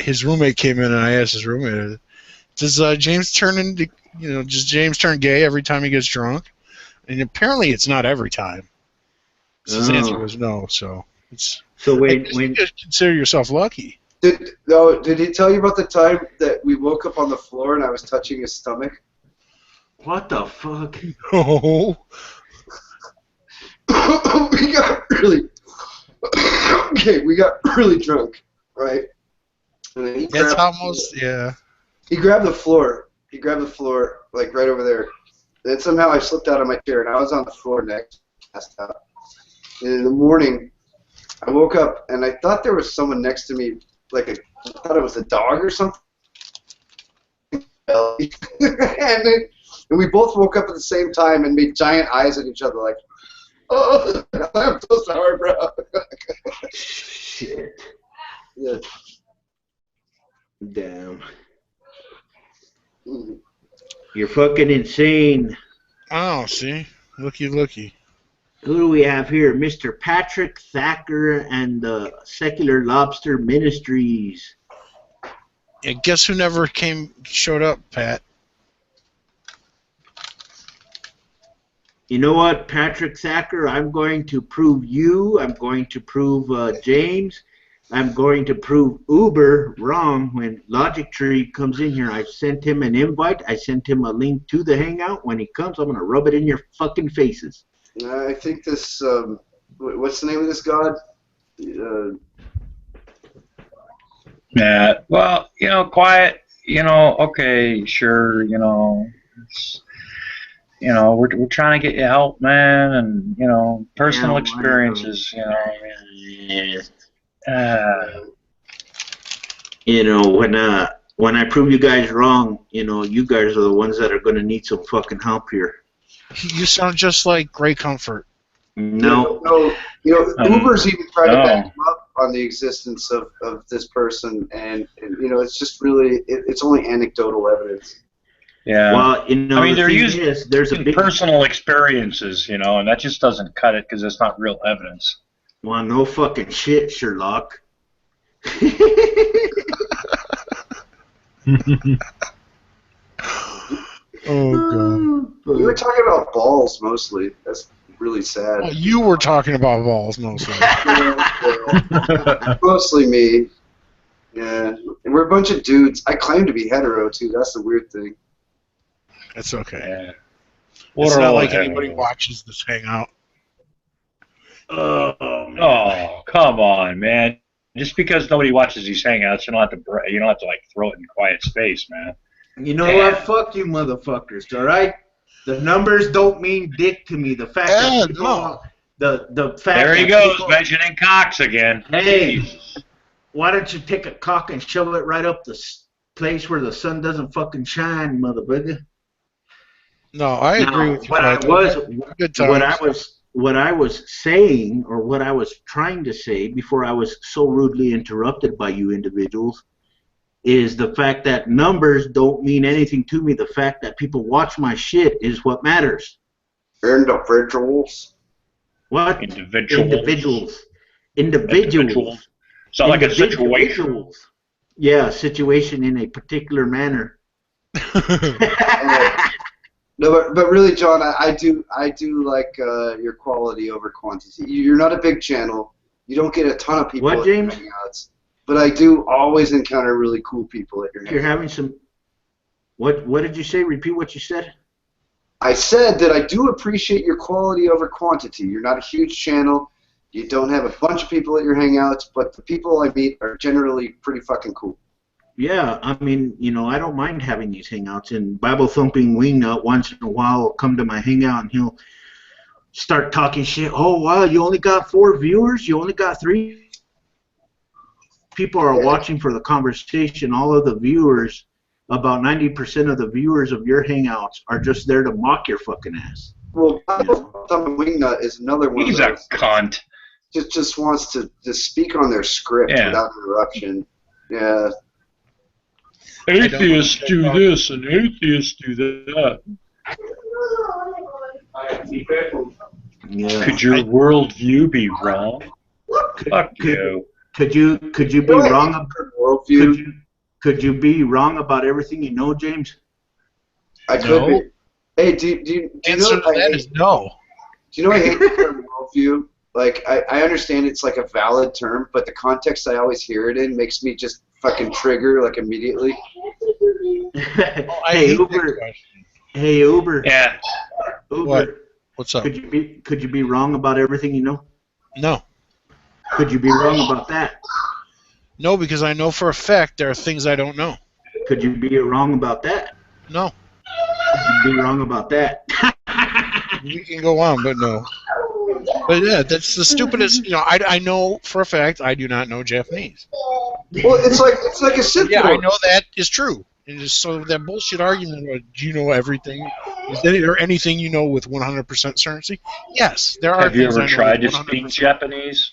His roommate came in and I asked his roommate, "Does James turn into, does James turn gay every time he gets drunk?" And apparently, it's not every time. So his answer was no. So it's. So when you consider yourself lucky. Did he tell you about the time that we woke up on the floor and I was touching his stomach? What the fuck? Oh. We got really drunk, right? And then That's almost, yeah. He grabbed the floor. He grabbed the floor, like right over there. Then somehow I slipped out of my chair, and I was on the floor next, passed out. And in the morning, I woke up, and I thought there was someone next to me, I thought it was a dog or something. And we both woke up at the same time and made giant eyes at each other, like, "Oh, I'm so sorry, bro." Shit. Yeah. Damn. You're fucking insane. Oh, see? Looky. Who do we have here? Mr. Patrick Thacker and the Secular Lobster Ministries. Yeah, guess who never showed up, Pat? You know what, Patrick Thacker? I'm going to prove you. I'm going to prove James. I'm going to prove Uber wrong when Logic Tree comes in here. I sent him an invite. I sent him a link to the Hangout. When he comes, I'm going to rub it in your fucking faces. I think this, what's the name of this god? Yeah, well, quiet, okay, sure, we're trying to get you help, man, and, personal experiences, You know, when I prove you guys wrong, you know, you guys are the ones that are going to need some fucking help here. You sound just like Great Comfort. No. Uber's even tried to back him up on the existence of this person, and you know, it's just really, it's only anecdotal evidence. Yeah. Well, you know, I mean, they're using there's a big personal experiences, you know, and that just doesn't cut it because it's not real evidence. Well, no fucking shit, Sherlock. Oh god. We were talking about balls mostly. That's really sad. Well, you were talking about balls mostly. Mostly me. Yeah, and we're a bunch of dudes. I claim to be hetero too. That's the weird thing. That's okay. Yeah. It's What not are like all anybody hetero? watches this hangout. Oh, come on, man! Just because nobody watches these hangouts, you don't have to like throw it in quiet space, man. You know what? Fuck you, motherfuckers. All right. The numbers don't mean dick to me. The fact that people, no. the fact There he that goes, people- mentioning cocks again. Hey, why don't you take a cock and shove it right up the place where the sun doesn't fucking shine, motherfucker? No, I agree with you. What I Good times. what I was saying, or what I was trying to say before I was so rudely interrupted by you individuals, is the fact that numbers don't mean anything to me. The fact that people watch my shit is what matters. Individuals. What? Individuals. Individuals. Sound like a situation. Individuals. Yeah, situation in a particular manner. No, but really, John, I do like your quality over quantity. You're not a big channel. You don't get a ton of people. What, James? At your hangouts, but I do always encounter really cool people at your hangouts. You're having some. What did you say? Repeat what you said. I said that I do appreciate your quality over quantity. You're not a huge channel. You don't have a bunch of people at your hangouts, but the people I meet are generally pretty fucking cool. Yeah, I mean, you know, I don't mind having these hangouts. And Bible Thumping Wingnut once in a while will come to my hangout and he'll start talking shit. Oh, wow, you only got 4 viewers? You only got 3? People are watching for the conversation. All of the viewers, about 90% of the viewers of your hangouts are just there to mock your fucking ass. Well, Bible Thumping Wingnut is another one He's of a those. cunt. Just wants to speak on their script without interruption. Yeah. Atheists do this and atheists do that. Yeah. Could your worldview be wrong? Fuck you. Could you be wrong? Worldview. Could you be wrong about everything you know, James? I could be. Hey, do you Answer know to that is no. Do you know I hate the term worldview? Like, I understand it's like a valid term, but the context I always hear it in makes me just fucking trigger, like, immediately. Hey, Uber. Hey, Uber. Yeah. Uber. What? What's up? Could you be wrong about everything you know? No. Could you be wrong about that? No, because I know for a fact there are things I don't know. Could you be wrong about that? No. Could you be wrong about that? We can go on, but no. But yeah, that's the stupidest. You know, I know for a fact I do not know Japanese. Well, it's like a simple. Yeah, I know that is true. And just so that bullshit argument of do you know everything? Is there anything you know with 100% certainty? Yes, there are. Have you things ever I know tried to with speak 100%. Japanese?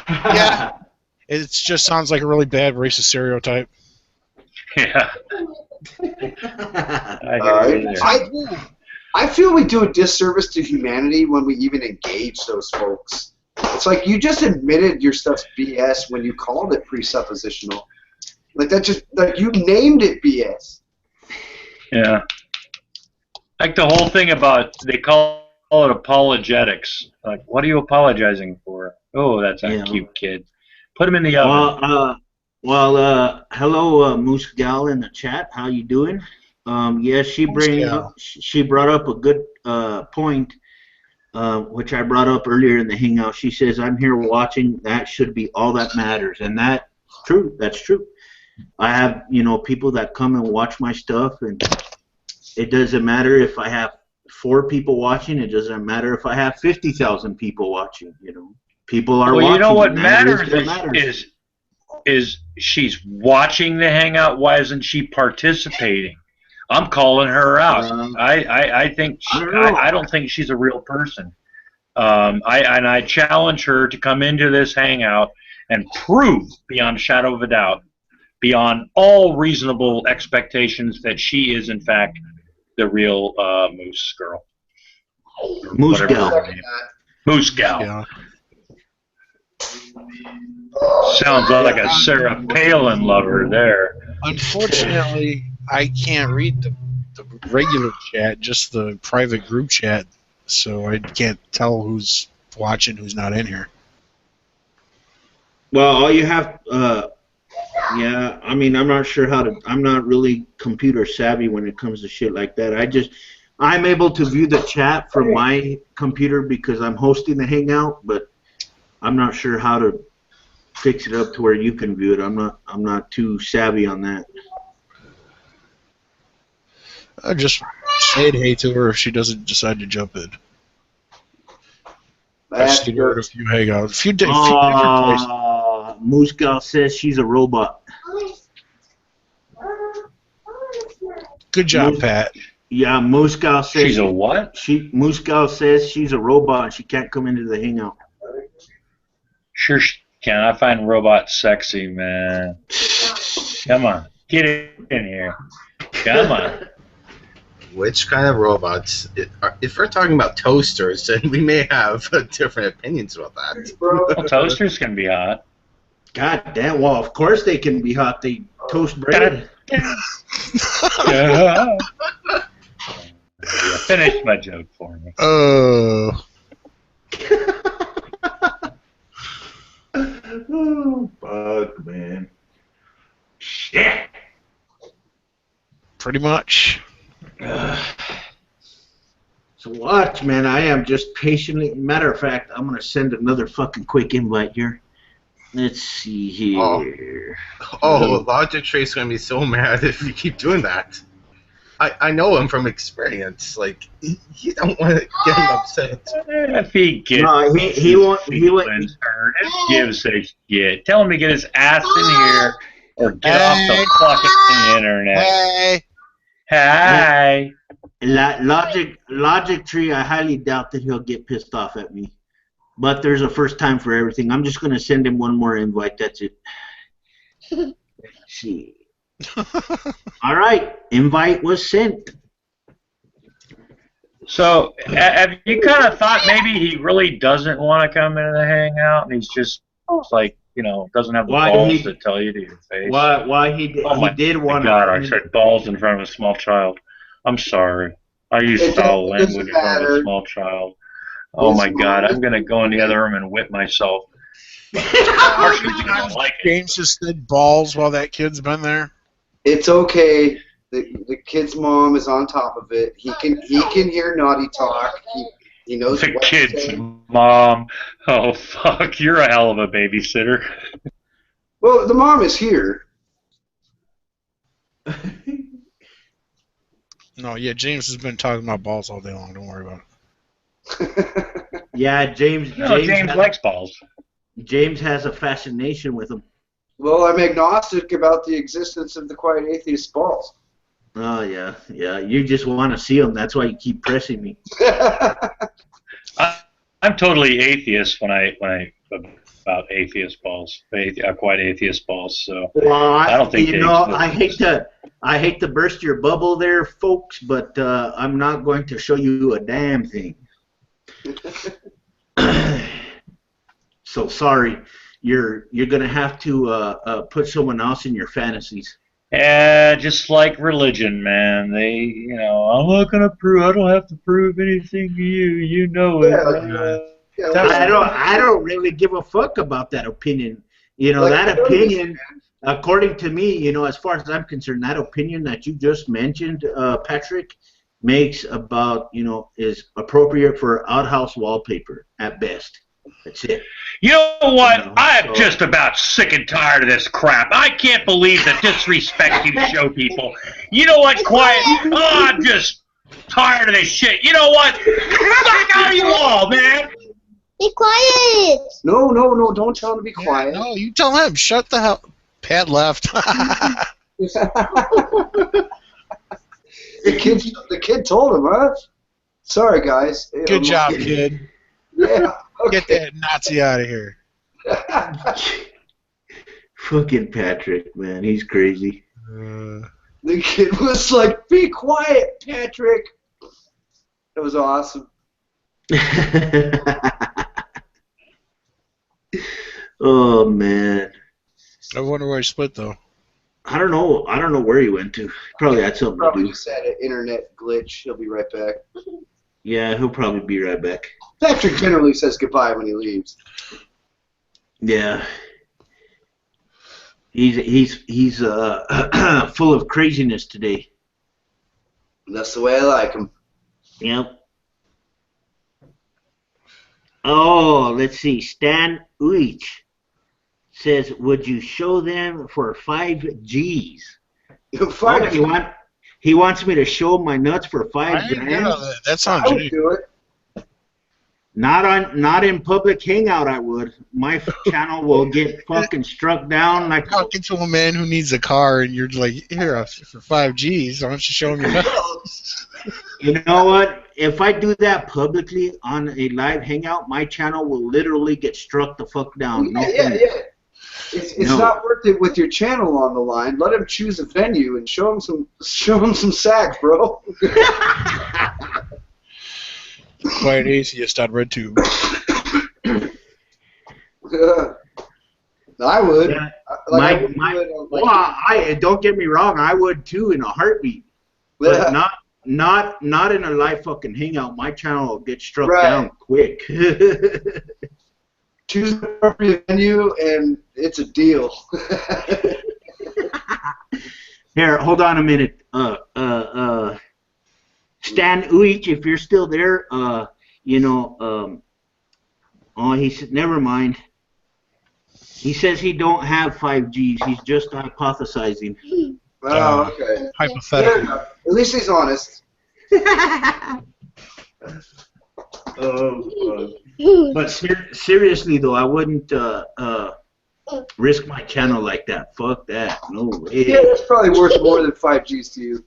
Yeah, it just sounds like a really bad racist stereotype. Yeah. I hear you there. I feel we do a disservice to humanity when we even engage those folks. It's like you just admitted your stuff's BS when you called it presuppositional. Like that just like you named it BS. Yeah. Like the whole thing about they call it apologetics. Like, what are you apologizing for? Oh, that's a cute kid. Put him in the oven. Hello, Moose Gal in the chat. How you doing? Yeah, she brought up a good point, which I brought up earlier in the hangout. She says, "I'm here watching. That should be all that matters," and that's true. That's true. I have people that come and watch my stuff, and it doesn't matter if I have 4 people watching. It doesn't matter if I have 50,000 people watching. People are watching. You know what and that matters what matters. is she's watching the hangout. Why isn't she participating? I'm calling her out. I think I don't think she's a real person. I challenge her to come into this hangout and prove beyond a shadow of a doubt, beyond all reasonable expectations, that she is in fact the real Moose girl. Moose gal. Moose gal. Yeah. Sounds like a Sarah Palin lover there. Unfortunately, I can't read the regular chat, just the private group chat, so I can't tell who's watching, who's not in here. Well, all you have, yeah, I mean, I'm not sure how to, I'm not really computer savvy when it comes to shit like that. I'm able to view the chat from my computer because I'm hosting the hangout, but I'm not sure how to fix it up to where you can view it. I'm not too savvy on that. I just said hey to her if she doesn't decide to jump in. I've seen her at a few hangouts, a few different places. Moose Gal says she's a robot. Good job, Pat. Yeah, Moose Gal says she's a what? Moose Gal says she's a robot and she can't come into the hangout. Sure she can. I find robots sexy, man. Come on, get in here. Come on. Which kind of robots? If we're talking about toasters, then we may have different opinions about that. Well, toasters can be hot. God damn, well, of course they can be hot. They toast bread. Yeah. Finish my joke for me. Oh, fuck, man. Shit. pretty much. So watch, man. I am just patiently. Matter of fact, I'm gonna send another fucking quick invite here. Let's see here. Oh, Logic Trace gonna be so mad if you keep doing that. I know him from experience. Like, you don't want to get him upset. If he gets he won't. hurt, it gives a shit. Tell him to get his ass in here or get off the fucking internet. Hey. Logic Tree, I highly doubt that he'll get pissed off at me. But there's a first time for everything. I'm just going to send him one more invite. That's it. Let's see. All right. Invite was sent. So, have you kind of thought maybe he really doesn't want to come into the hangout and he's just like, you know, doesn't have the balls to tell you to your face? Why he did want to. God, I said balls in front of a small child. I'm sorry. I used foul language in front of a small child. Oh my God, I'm going to go in the other room and whip myself. James just said balls while that kid's been there. It's okay. The kid's mom is on top of it. He can hear naughty talk. He knows the what kid's mom. Oh fuck, you're a hell of a babysitter. Well, the mom is here. No, yeah, James has been talking about balls all day long. Don't worry about it. Yeah, James likes balls. James has a fascination with them. Well, I'm agnostic about the existence of the Quiet Atheist balls. Oh yeah. You just want to see them. That's why you keep pressing me. I'm totally atheist when I about atheist balls, Quiet Atheist balls. So well, I don't think I hate to burst your bubble there, folks, but I'm not going to show you a damn thing. So sorry, you're gonna have to put someone else in your fantasies. Yeah, just like religion, man. I'm not gonna prove. I don't have to prove anything to you. You know it. I don't really give a fuck about that opinion. That opinion, according to me, as far as I'm concerned, that opinion that you just mentioned, Patrick, makes about, is appropriate for outhouse wallpaper at best. That's it. You know what? I'm just about sick and tired of this crap. I can't believe the disrespect you show people. You know what, Quiet? I'm just tired of this shit. You know what? Fuck out of you all, man. Be quiet. No, don't tell him to be quiet. No, you tell him. Shut the hell. Pat left. The kid told him, huh? Sorry, guys. Good job, kid. Yeah. Okay. Get that Nazi out of here. Fucking Patrick, man, he's crazy. The kid was like, "Be quiet, Patrick." It was awesome. Oh man. I wonder where he split though. I don't know. I don't know where he went to. Probably had something to Probably do. just had an internet glitch. He'll be right back. Yeah, he'll probably be right back. Patrick generally says goodbye when he leaves. Yeah. He's full of craziness today. That's the way I like him. Yep. Oh, let's see. Stan Uich says, "Would you show them for 5 Gs?" Oh, he wants me to show my nuts for 5 grand. That sounds I would do it. Not in public hangout. I would. My channel will get fucking struck down like. Talking to a man who needs a car, and you're like, "Here for 5 Gs. Why don't you show him your nuts?" You know what? If I do that publicly on a live hangout, my channel will literally get struck the fuck down. Yeah. It's not worth it with your channel on the line. Let him choose a venue and show him some sacks, bro. Quite atheist on RedTube. I would. Yeah. Don't get me wrong. I would too in a heartbeat, but not in a live fucking hangout. My channel will get struck down quick. Choose an appropriate venue, and it's a deal. Here, hold on a minute. Stan Uich, if you're still there, oh, he said, never mind. He says he don't have 5 Gs. He's just hypothesizing. Oh, okay. Hypothetical. At least he's honest. But seriously, though, I wouldn't risk my channel like that. Fuck that. No way. Yeah, that's probably worth more than 5 Gs to you.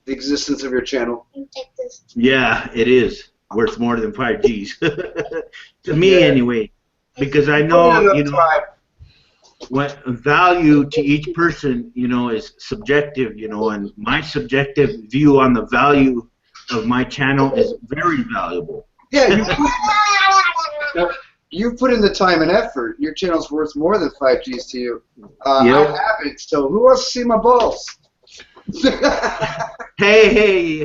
The existence of your channel. Yeah, it is worth more than 5 Gs. To me, anyway. Because I know, what value to each person, is subjective, and my subjective view on the value of my channel is very valuable. Yeah, you put in the time and effort. Your channel's worth more than 5 Gs to you. I haven't, so who wants to see my balls? Hey,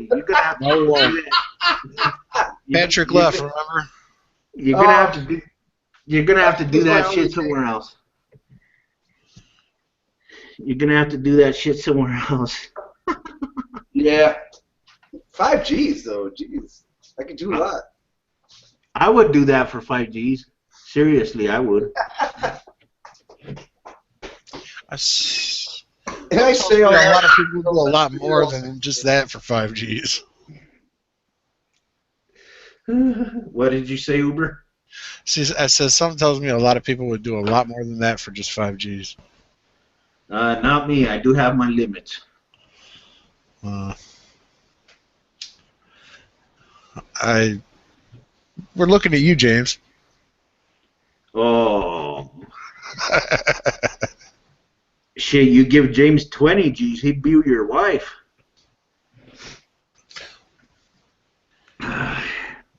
you're gonna have to do that. Patrick left, remember? You're gonna have to do that shit somewhere else. You're gonna have to do that shit somewhere else. Yeah. 5 Gs though, jeez. I could do a lot. I would do that for 5 Gs. Seriously, I would. And I say a lot of people do a lot more than just that for 5 Gs. What did you say, Uber? I said something tells me a lot of people would do a lot more than that for just 5 Gs. Not me. I do have my limits. We're looking at you, James. Oh. Shit, you give James 20 Gs, he'd be your wife.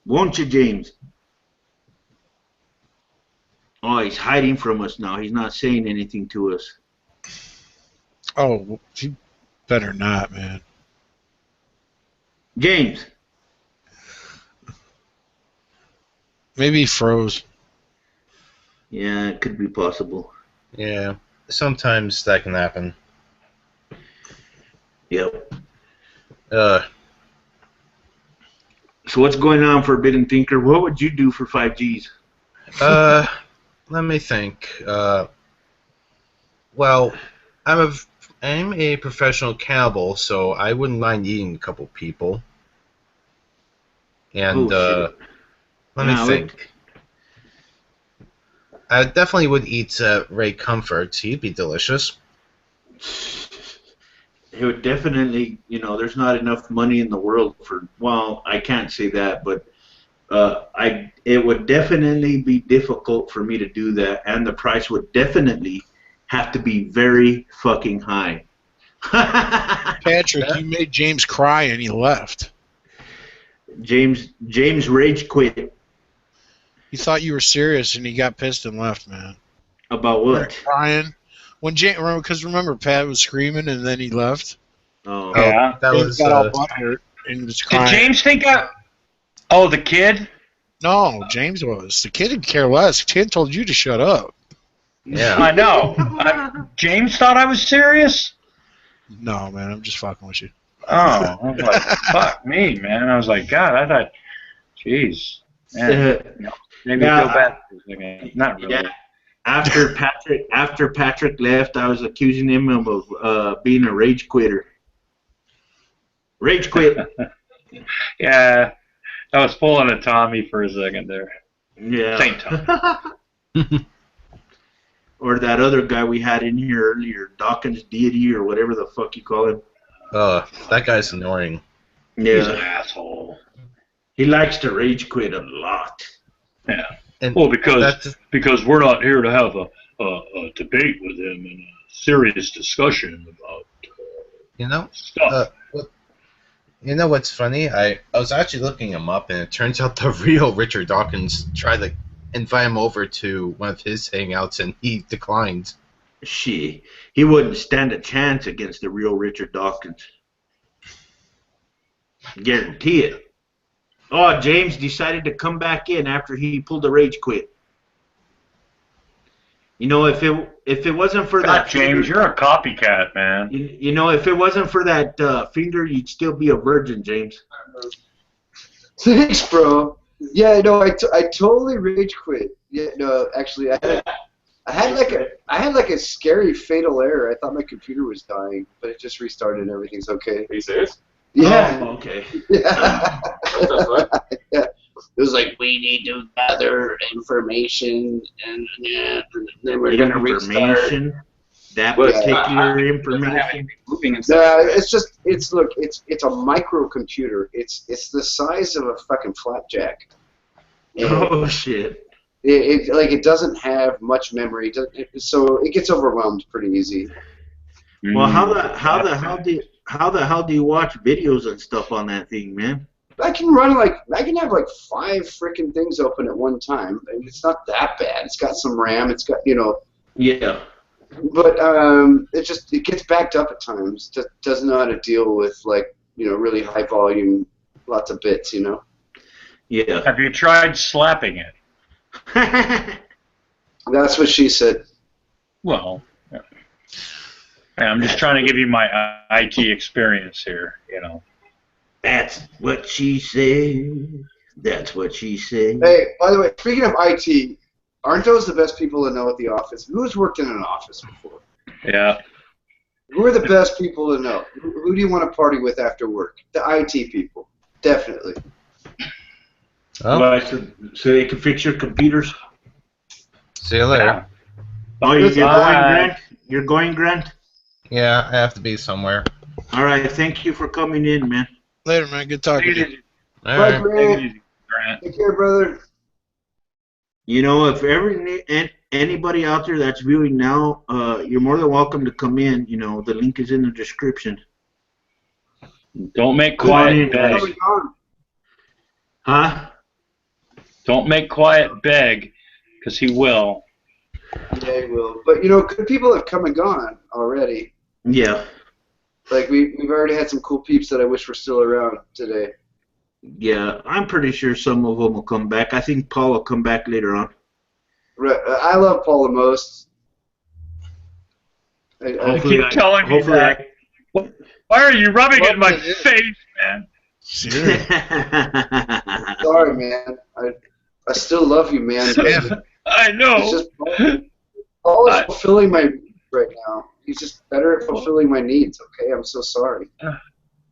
Won't you, James? Oh, he's hiding from us now. He's not saying anything to us. Oh, you better not, man. James. Maybe he froze. Yeah, it could be possible. Yeah, sometimes that can happen. Yep. Uh, So what's going on, Forbidden Thinker? What would you do for 5 Gs? Let me think. Well, I'm a professional cannibal, so I wouldn't mind eating a couple people. And Oh, shit. let me think. I definitely would eat Ray Comfort. He'd be delicious. It would definitely, there's not enough money in the world for. Well, I can't say that, but it would definitely be difficult for me to do that, and the price would definitely have to be very fucking high. Patrick, you made James cry and he left. James rage quit. He thought you were serious and he got pissed and left, man. About what? Crying. When because remember Pat was screaming and then he left. Oh, Yeah. That James was got all butthurt and was crying. Did James think Oh, the kid? No, James was. The kid didn't care less. The kid told you to shut up. yeah. I know. James thought I was serious? No, man, I'm just fucking with you. Oh, I was like, fuck me, man. I was like, God, I thought, jeez. Man, maybe Yeah, feel bad for a second. Not really. yeah. After Patrick left, I was accusing him of being a rage quitter. Rage quit. Yeah, I was pulling a Tommy for a second there. Yeah. Same time. Or that other guy we had in here earlier, Dawkins Deity or whatever the fuck you call him. That guy's annoying. He's an Yeah. asshole. He likes to rage quit a lot. Yeah. And Well, because that's, we're not here to have a debate with him and a serious discussion about stuff. You know what's funny? I was actually looking him up, and it turns out the real Richard Dawkins tried to invite him over to one of his hangouts, and he declined. He wouldn't stand a chance against the real Richard Dawkins. Guarantee it. Oh, James decided to come back in after he pulled the rage quit. If it wasn't for God, that James, you're a copycat, man. if it wasn't for that finger, you'd still be a virgin, James. Thanks, bro. Yeah, no, I totally rage quit. Yeah, no, actually, I had like a scary fatal error. I thought my computer was dying, but it just restarted and everything's okay. Are you serious? Yeah. Oh, okay. Yeah. What the fuck? Yeah. It was like, we need to gather information, and then we're going to restart. Information. That But, particular information. Moving and No, stuff. it's a microcomputer. It's the size of a fucking flapjack. And Oh shit. it doesn't have much memory, so it gets overwhelmed pretty easy. Well, how the hell do you watch videos and stuff on that thing, man? I can have like 5 freaking things open at one time, and it's not that bad. It's got some RAM. It's got Yeah. but it gets backed up at times. Just doesn't know how to deal with really high volume, lots of bits. Yeah. Have you tried slapping it? That's what she said. Well, yeah. I'm just trying to give you my IT experience here, That's what she said. That's what she said. Hey, by the way, speaking of IT, aren't those the best people to know at the office? Who's worked in an office before? Yeah. Who are the best people to know? Who do you want to party with after work? The IT people, definitely. Oh, So they can fix your computers. see you later. Yeah. Oh, you're going, Bye. Grant? You're going, Grant? Yeah, I have to be somewhere. All right. Thank you for coming in, man. Later, man. Good talking to you. All Bye, right. Grant. Grant. Take care, brother. If anybody out there that's viewing now, you're more than welcome to come in. The link is in the description. Don't make Come on in, quiet guys. beg. Huh? Don't make quiet beg, because he will. Yeah, he will. But good people have come and gone already. Yeah. Like we've already had some cool peeps that I wish were still around today. Yeah, I'm pretty sure some of them will come back. I think Paul will come back later on. Right, I love Paul the most. Hopefully keep telling me that. Why are you rubbing it in my face, man? Seriously. Sorry, man. I still love you, man. I know. It's just Paul is fulfilling my needs right now. He's just better at fulfilling my needs. Okay, I'm so sorry.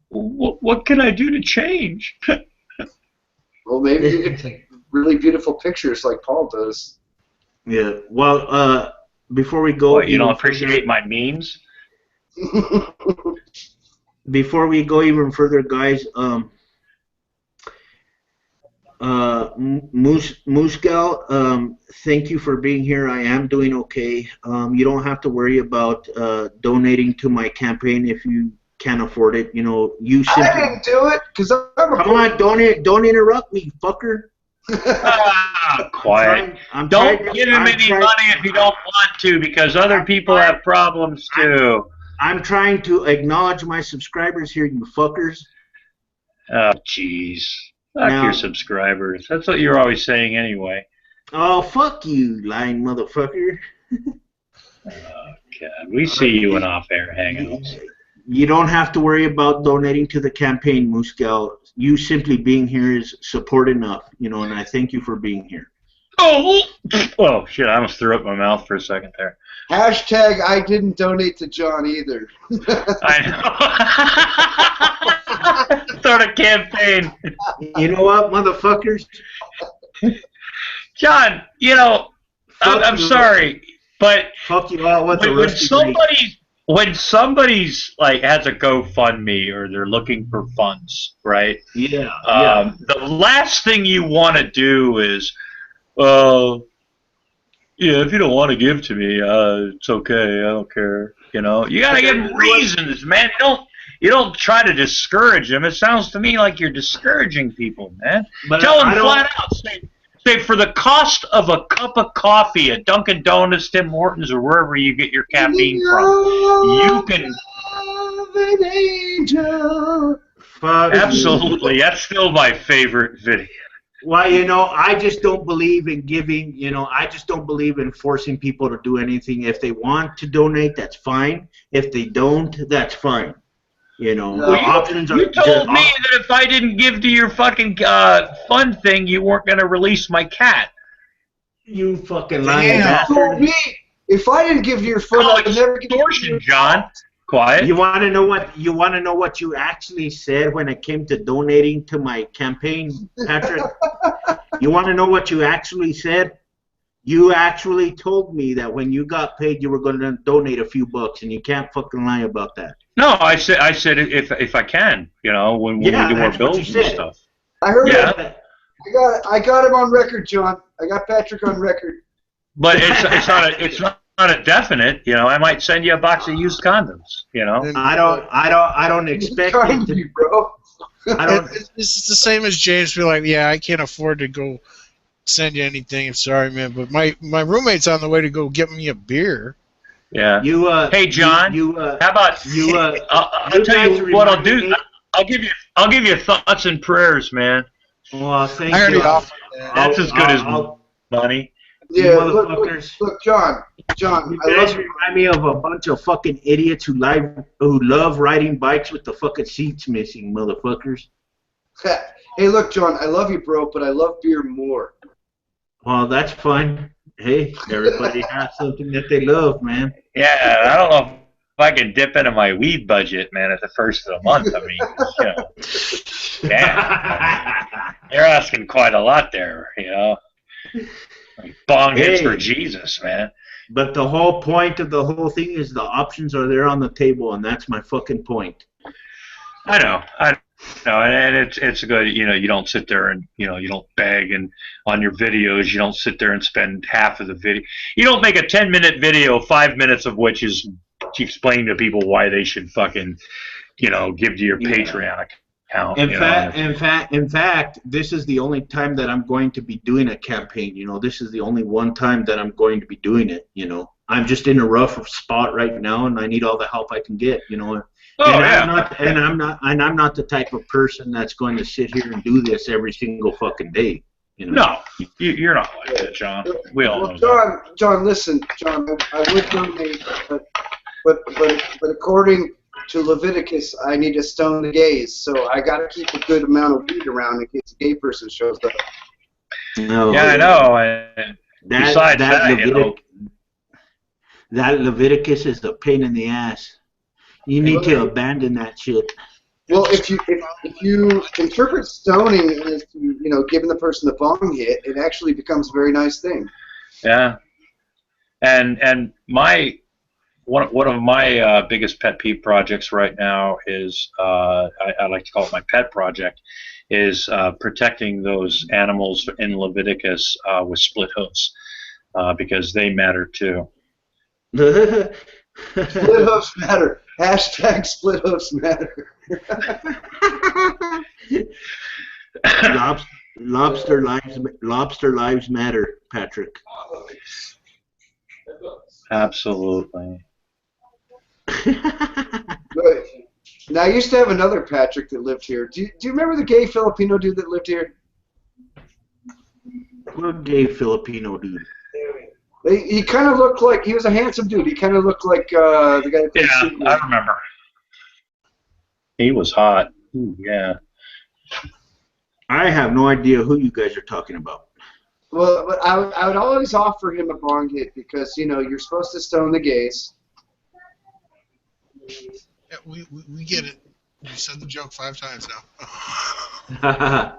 What can I do to change? Well, maybe you could take really beautiful pictures like Paul does. Yeah. Well, before we go, What, you don't even appreciate further, my memes? before we go even further, guys, Muscal, thank you for being here. I am doing okay. You don't have to worry about donating to my campaign if you can't afford it. You know, you simply. I didn't do it because I'm a. Come on, don't interrupt me, fucker. Quiet. Don't give him any money if you don't want to, because other people have problems too. I'm trying to acknowledge my subscribers here, you fuckers. Oh, jeez. Fuck your subscribers. That's what you're always saying anyway. Oh, fuck you, lying motherfucker. Oh, God. We see you in off-air hangouts. You don't have to worry about donating to the campaign, Muscal. You simply being here is support enough, you know, and I thank you for being here. Oh, shit, I almost threw up my mouth for a second there. Hashtag I didn't donate to John either. I know. Start a campaign. You know what, motherfuckers? John, you know, I'm sorry, but fuck you all with the when somebody's like has a GoFundMe or they're looking for funds, right? Yeah. The last thing you want to do is, yeah, if you don't want to give to me, it's okay. I don't care. You know, you gotta give them reasons, man. You don't try to discourage them. It sounds to me like you're discouraging people, man. But tell them flat out. Say for the cost of a cup of coffee at Dunkin' Donuts, Tim Hortons, or wherever you get your caffeine from, you can. An angel. Absolutely, that's still my favorite video. Well, you know, I just don't believe in giving, you know, I just don't believe in forcing people to do anything. If they want to donate, that's fine. If they don't, that's fine. You know, well, you told me that if I didn't give to your fucking fun thing, you weren't going to release my cat. You fucking lying bastard. You told me if I didn't give to your fun, I would never give extortion, John. Quiet. You want to know what you actually said when it came to donating to my campaign, Patrick? You want to know what you actually said? You actually told me that when you got paid, you were going to donate a few bucks, and you can't fucking lie about that. No, I said if I can, you know, when we do our bills and stuff. I heard that. I got him on record, John. I got Patrick on record. But it's not a definite, you know. I might send you a box of used condoms, you know. I don't expect it to, bro. It's the same as James be like, yeah, I can't afford to go send you anything. I'm sorry, man, but my roommate's on the way to go get me a beer. Yeah. Hey, John. How about you? I'll tell you what I'll do. I'll give you thoughts and prayers, man. Well, thank you. That's as good as money. Yeah, look, John. You guys remind me of a bunch of fucking idiots who love riding bikes with the fucking seats missing, motherfuckers. Hey, look, John. I love you, bro, but I love beer more. Well, that's fine. Hey, everybody has something that they love, man. Yeah, I don't know if I can dip into my weed budget, man, at the first of the month. I mean, you know, damn, you're asking quite a lot there, you know. Like bong hits for Jesus, man. But the whole point of the whole thing is the options are there on the table, and that's my fucking point. I know, and it's good. You know, you don't sit there and you don't beg, and on your videos you don't sit there and spend half of the video. You don't make a 10-minute video, 5 minutes of which is to explain to people why they should fucking, give to your Patreon account. In fact, this is the only time that I'm going to be doing a campaign. This is the only one time that I'm going to be doing it. I'm just in a rough spot right now, and I need all the help I can get. I'm not the type of person that's going to sit here and do this every single fucking day. No, you're not like that, John. We all know that. John, listen, John. I would donate, but according to Leviticus, I need to stone the gays, so I got to keep a good amount of weed around in case a gay person shows up. No. Yeah, I know. And besides that Leviticus is a pain in the ass. You need to abandon that shit. Well, if you interpret stoning as giving the person the bong hit, it actually becomes a very nice thing. Yeah. And one of my biggest pet peeve projects right now is I like to call it my pet project, is protecting those animals in Leviticus with split hooves, because they matter too. Split hoofs matter. Hashtag split hoofs matter. Lobster lives matter, Patrick. Absolutely. Good. Now, I used to have another Patrick that lived here. Do you remember the gay Filipino dude that lived here? What gay Filipino dude? He kind of looked like, he was a handsome dude. He kind of looked like the guy that played Superman. I remember. He was hot. Ooh, yeah. I have no idea who you guys are talking about. Well, but I would always offer him a bong hit because, you know, you're supposed to stone the gays. Yeah, we get it. You said the joke 5 times now.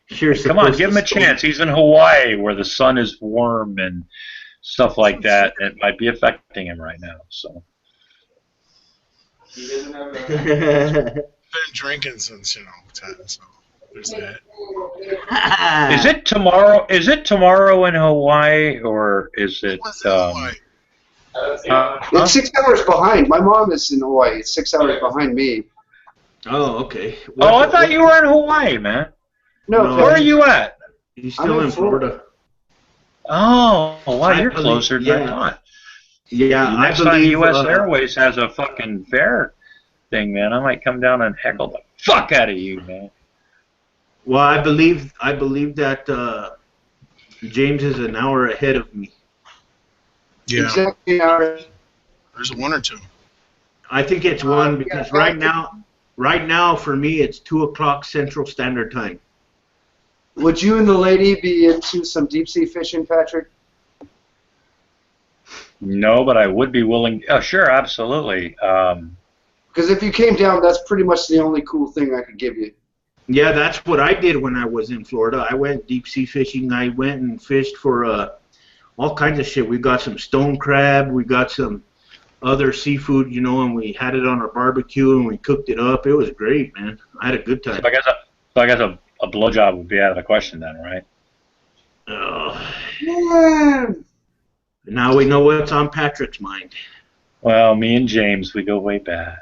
Sure. Come on, give him a chance. He's in Hawaii where the sun is warm and stuff like that. It might be affecting him right now. So. He doesn't have Been drinking since 10, so there's that. Is it tomorrow? Is it tomorrow in Hawaii, or is it? It's 6 hours behind. My mom is in Hawaii. It's 6 hours behind me. Oh, okay. I thought you were in Hawaii, man. No, where are you at? He's still in Florida. Oh, wow, you're closer than I thought. Yeah, Next time U.S. Airways has a fucking fare thing, man, I might come down and heckle the fuck out of you, man. Well, I believe that James is an hour ahead of me. Yeah. Exactly an hour. There's a 1 or 2. I think it's 1 because right now for me it's 2 o'clock Central Standard Time. Would you and the lady be into some deep sea fishing, Patrick? No, but I would be willing. Oh, sure, absolutely. Because if you came down, that's pretty much the only cool thing I could give you. Yeah, that's what I did when I was in Florida. I went deep sea fishing. I went and fished for all kinds of shit. We got some stone crab. We got some other seafood, and we had it on our barbecue and we cooked it up. It was great, man. I had a good time. So I guess a blowjob would be out of the question then, right? Yeah. Now we know what's on Patrick's mind. Well, me and James, we go way back.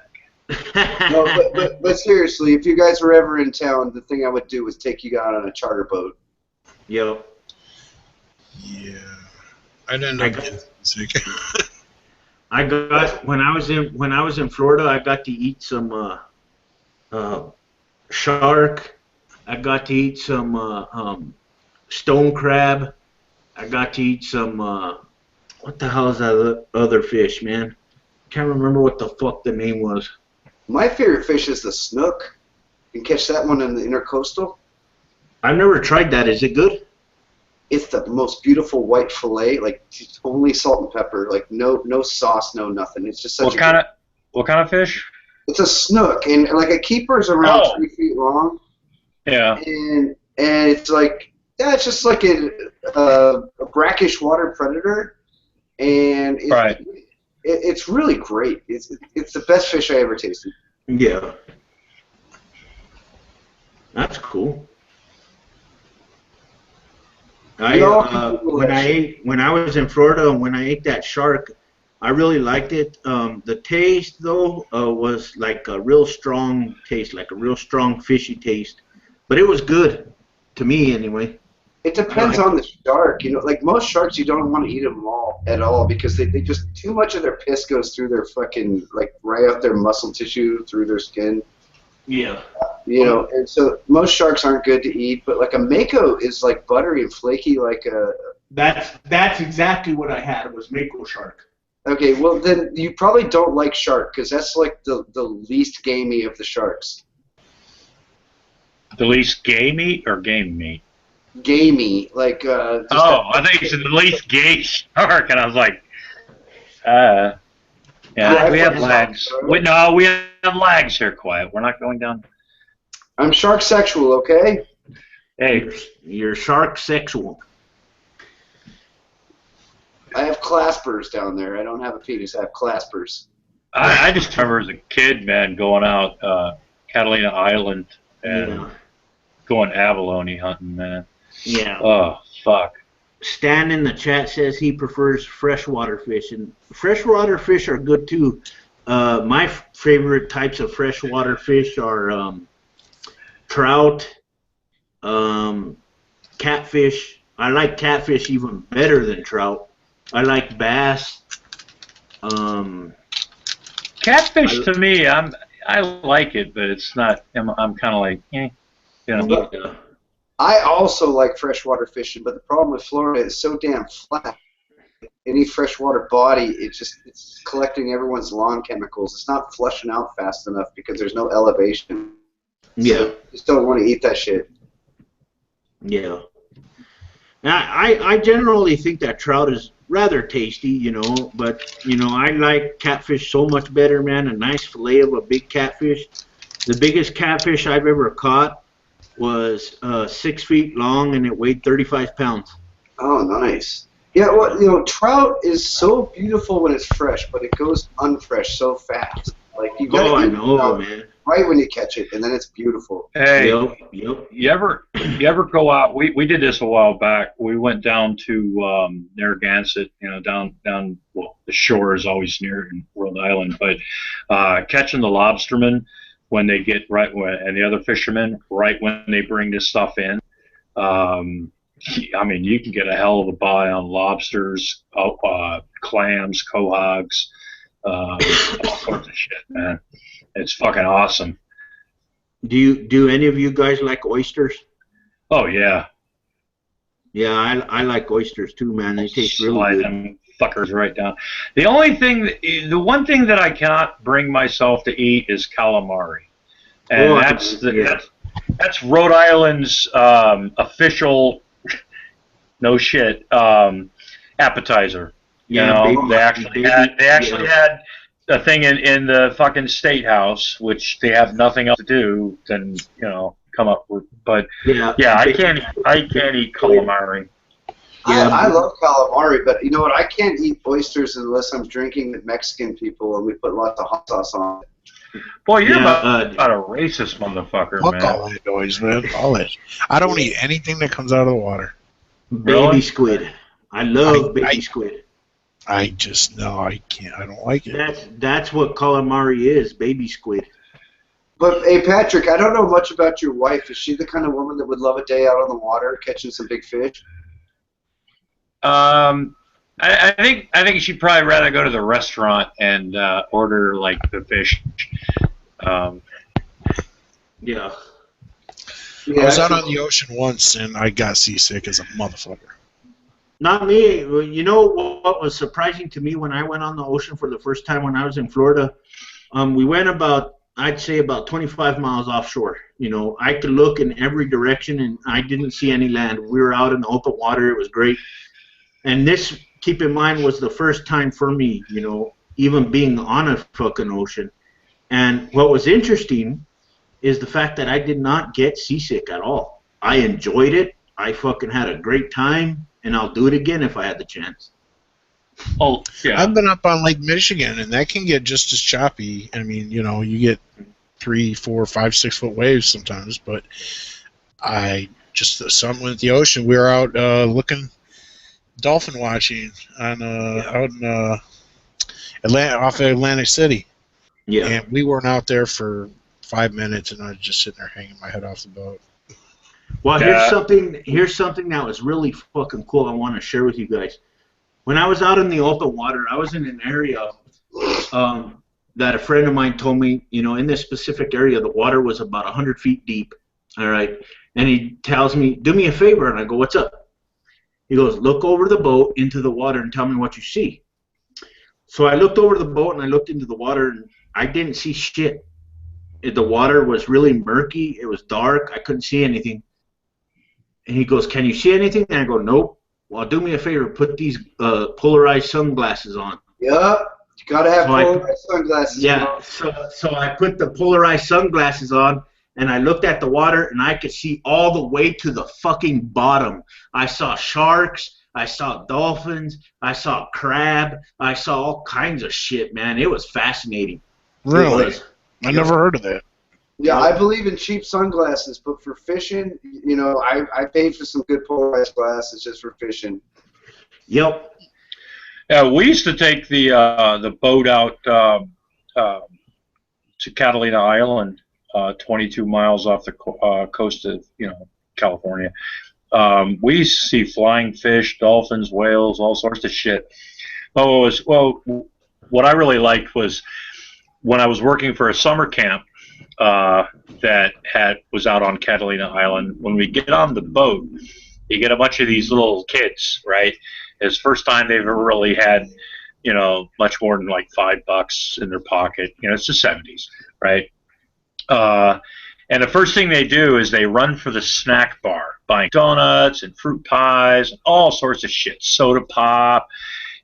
No, but seriously, if you guys were ever in town, the thing I would do was take you out on a charter boat. Yep. Yeah. I'd end up getting sick. I got when I was in Florida, I got to eat some shark. I got to eat some stone crab. I got to eat some what the hell is that other fish, man? Can't remember what the fuck the name was. My favorite fish is the snook. You can catch that one in the intercoastal. I've never tried that. Is it good? It's the most beautiful white fillet, like only salt and pepper, like no sauce, no nothing. It's just such what kind of fish? It's a snook, and like a keeper's around 3 feet long. Yeah. And it's like it's just like a brackish water predator, and it's really great. It's the best fish I ever tasted. Yeah. That's cool. When I was in Florida and when I ate that shark, I really liked it. The taste though was like a real strong taste, like a real strong fishy taste, but it was good to me anyway. It depends on the shark, like most sharks, you don't want to eat them all at all because they just too much of their piss goes through their fucking like right up their muscle tissue through their skin. Yeah. And so most sharks aren't good to eat, but like a mako is like buttery and flaky, like a. That's exactly what I had was mako shark. Okay, well then you probably don't like shark because that's like the least gamey of the sharks. The least gamey or game meat? Gamey, like. I think you said the least gay shark, and I was like, yeah, we have lags. We have lags here. Quiet. We're not going down. I'm shark sexual, okay? Hey, you're shark sexual. I have claspers down there. I don't have a penis. I have claspers. I just remember as a kid, man, going out Catalina Island and going abalone hunting, man. Yeah. Oh, fuck. Stan in the chat says he prefers freshwater fish, and freshwater fish are good too. My favorite types of freshwater fish are trout, catfish. I like catfish even better than trout. I like bass. Catfish to me, I like it, but it's not. I'm kind of like, you know. Yeah. I also like freshwater fishing, but the problem with Florida is so damn flat. Any freshwater body, it's collecting everyone's lawn chemicals. It's not flushing out fast enough because there's no elevation. Yeah. So you just don't want to eat that shit. Yeah. Now, I generally think that trout is rather tasty, you know, but, you know, I like catfish so much better, man. A nice fillet of a big catfish. The biggest catfish I've ever caught was 6 feet long, and it weighed 35 pounds. Oh, nice. Yeah, well, you know, trout is so beautiful when it's fresh, but it goes unfresh so fast. Like you gotta I eat know, it man. right when you catch it, and then it's beautiful. Hey, Yep. you ever go out? We did this a while back. We went down to Narragansett, you know, down. Well, the shore is always near in Rhode Island, but catching the lobstermen when they get and the other fishermen right when they bring this stuff in. I mean, you can get a hell of a buy on lobsters, clams, quahogs, all sorts of shit, man. It's fucking awesome. Do any of you guys like oysters? Oh yeah. Yeah, I like oysters too, man. They taste really Slide good. them fuckers right down. The one thing that I cannot bring myself to eat is calamari, and that's Rhode Island's official, no shit, appetizer. You know, they actually had a thing in the fucking state house, which they have nothing else to do than, you know, come up with. But I can't eat calamari. Yeah, I love calamari, but you know what? I can't eat oysters unless I'm drinking with Mexican people and we put lots of hot sauce on it. Boy, you're about a racist motherfucker, Fuck man. all that noise, man. All that. I don't eat anything that comes out of the water. Baby squid. I love baby squid. I can't. I don't like it. That's what calamari is, baby squid. But hey, Patrick, I don't know much about your wife. Is she the kind of woman that would love a day out on the water catching some big fish? I think she'd probably rather go to the restaurant and order like the fish. Yeah, I was out on the ocean once and I got seasick as a motherfucker. Not me. You know what was surprising to me when I went on the ocean for the first time when I was in Florida? We went I'd say about 25 miles offshore. You know, I could look in every direction and I didn't see any land. We were out in the open water. It was great. And this, keep in mind, was the first time for me, you know, even being on a fucking ocean. And what was interesting is the fact that I did not get seasick at all. I enjoyed it. I fucking had a great time, and I'll do it again if I had the chance. Oh, yeah. I've been up on Lake Michigan, and that can get just as choppy. I mean, you know, you get 3, 4, 5, 6 foot waves sometimes, but something with the ocean. We were out looking, dolphin watching on out in off of Atlantic City. Yeah. And we weren't out there for 5 minutes, and I was just sitting there hanging my head off the boat. Well, here's something that was really fucking cool I want to share with you guys. When I was out in the open water, I was in an area that a friend of mine told me, you know, in this specific area, the water was about 100 feet deep, all right? And he tells me, do me a favor, and I go, what's up? He goes, look over the boat into the water and tell me what you see. So I looked over the boat and I looked into the water, and I didn't see shit. The water was really murky. It was dark. I couldn't see anything. And he goes, can you see anything? And I go, nope. Well, do me a favor. Put these polarized sunglasses on. Yep. You got to have polarized sunglasses. Yeah. So I put the polarized sunglasses on, and I looked at the water, and I could see all the way to the fucking bottom. I saw sharks. I saw dolphins. I saw crab. I saw all kinds of shit, man. It was fascinating. Really? It was. I never heard of that. Yeah, I believe in cheap sunglasses, but for fishing, you know, I paid for some good polarized glasses just for fishing. Yep. Yeah, we used to take the boat out to Catalina Island, 22 miles off the coast of California. We used to see flying fish, dolphins, whales, all sorts of shit. What I really liked was when I was working for a summer camp that was out on Catalina Island. When we get on the boat, you get a bunch of these little kids, right? It's the first time they've ever really had, much more than like $5 in their pocket. It's the 70s, right? And the first thing they do is they run for the snack bar, buying donuts and fruit pies and all sorts of shit, soda pop.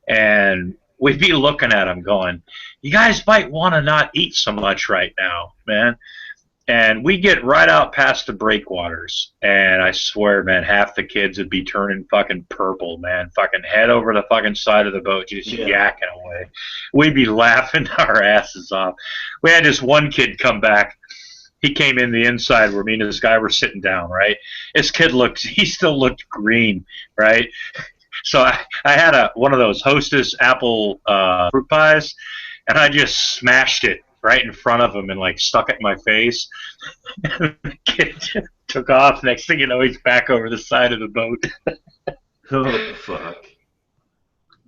And we'd be looking at them going, you guys might want to not eat so much right now, man. And we get right out past the breakwaters, and I swear, man, half the kids would be turning fucking purple, man. Fucking head over the fucking side of the boat, just yakking away. We'd be laughing our asses off. We had this one kid come back. He came in the inside where me and this guy were sitting down, right? This kid he still looked green, right? So I had one of those Hostess apple fruit pies, and I just smashed it right in front of him and like stuck it in my face. The kid just took off. Next thing you know, he's back over the side of the boat. Oh fuck!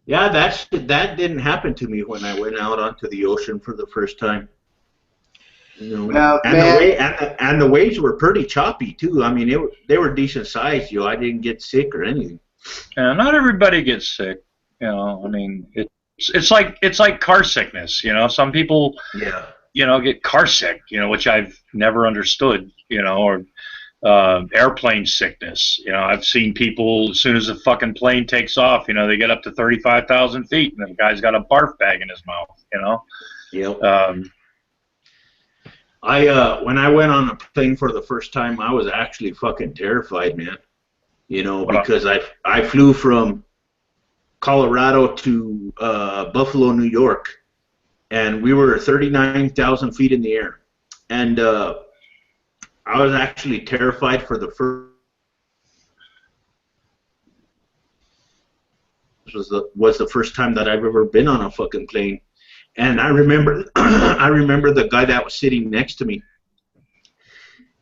Yeah, that didn't happen to me when I went out onto the ocean for the first time. And the waves were pretty choppy too. I mean, they were decent sized. I didn't get sick or anything. Yeah, not everybody gets sick. I mean, it's like car sickness. Some people get car sick. Which I've never understood. Or airplane sickness. I've seen people as soon as the fucking plane takes off. They get up to 35,000 feet, and the guy's got a barf bag in his mouth. Yep. When I went on a plane for the first time, I was actually fucking terrified, man. Because I flew from Colorado to Buffalo, New York, and we were 39,000 feet in the air, and I was actually terrified for the first. Was the first time that I've ever been on a fucking plane. And I remember the guy that was sitting next to me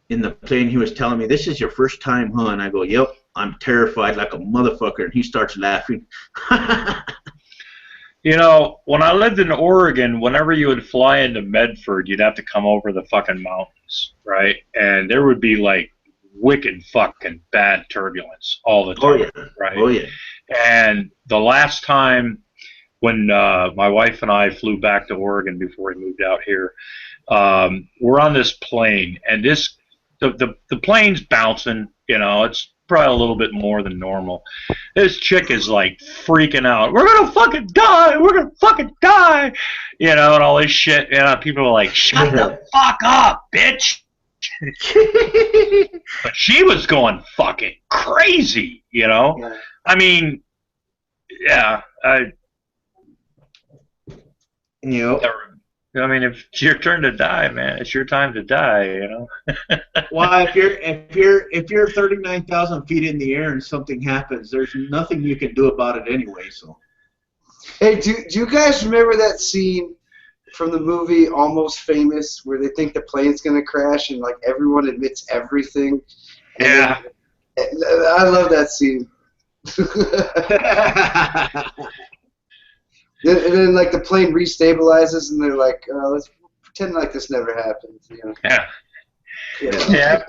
in the plane. He was telling me, "This is your first time, huh?" And I go, "Yep, I'm terrified like a motherfucker." And he starts laughing. When I lived in Oregon, whenever you would fly into Medford, you'd have to come over the fucking mountains, right? And there would be like wicked fucking bad turbulence all the time, right? Oh yeah. And the last time when my wife and I flew back to Oregon before we moved out here, we're on this plane, and the plane's bouncing. It's probably a little bit more than normal. This chick is like freaking out. We're gonna fucking die. We're gonna fucking die. And all this shit. People are like, shut the fuck up, bitch. But she was going fucking crazy. I mean, yeah. I mean, if it's your turn to die, man, it's your time to die. Well, if you're 39,000 feet in the air and something happens, there's nothing you can do about it anyway. So, hey, do you guys remember that scene from the movie Almost Famous where they think the plane's gonna crash and like everyone admits everything? Yeah. I love that scene. And then, like, the plane restabilizes, and they're like, let's pretend like this never happened. Yeah.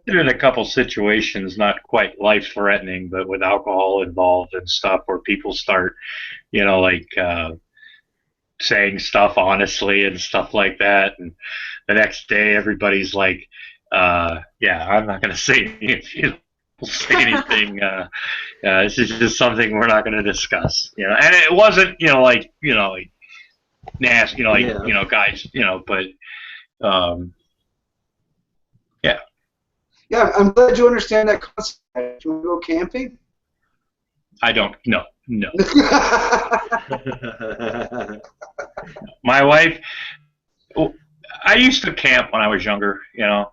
Been in a couple situations, not quite life-threatening, but with alcohol involved and stuff, where people start, saying stuff honestly and stuff like that, and the next day everybody's like, I'm not going to say anything. Say anything. This is just something we're not going to discuss. And it wasn't, like nasty, guys, but yeah. Yeah, I'm glad you understand that concept. Do you want to go camping? I don't. No. My wife. I used to camp when I was younger. You know,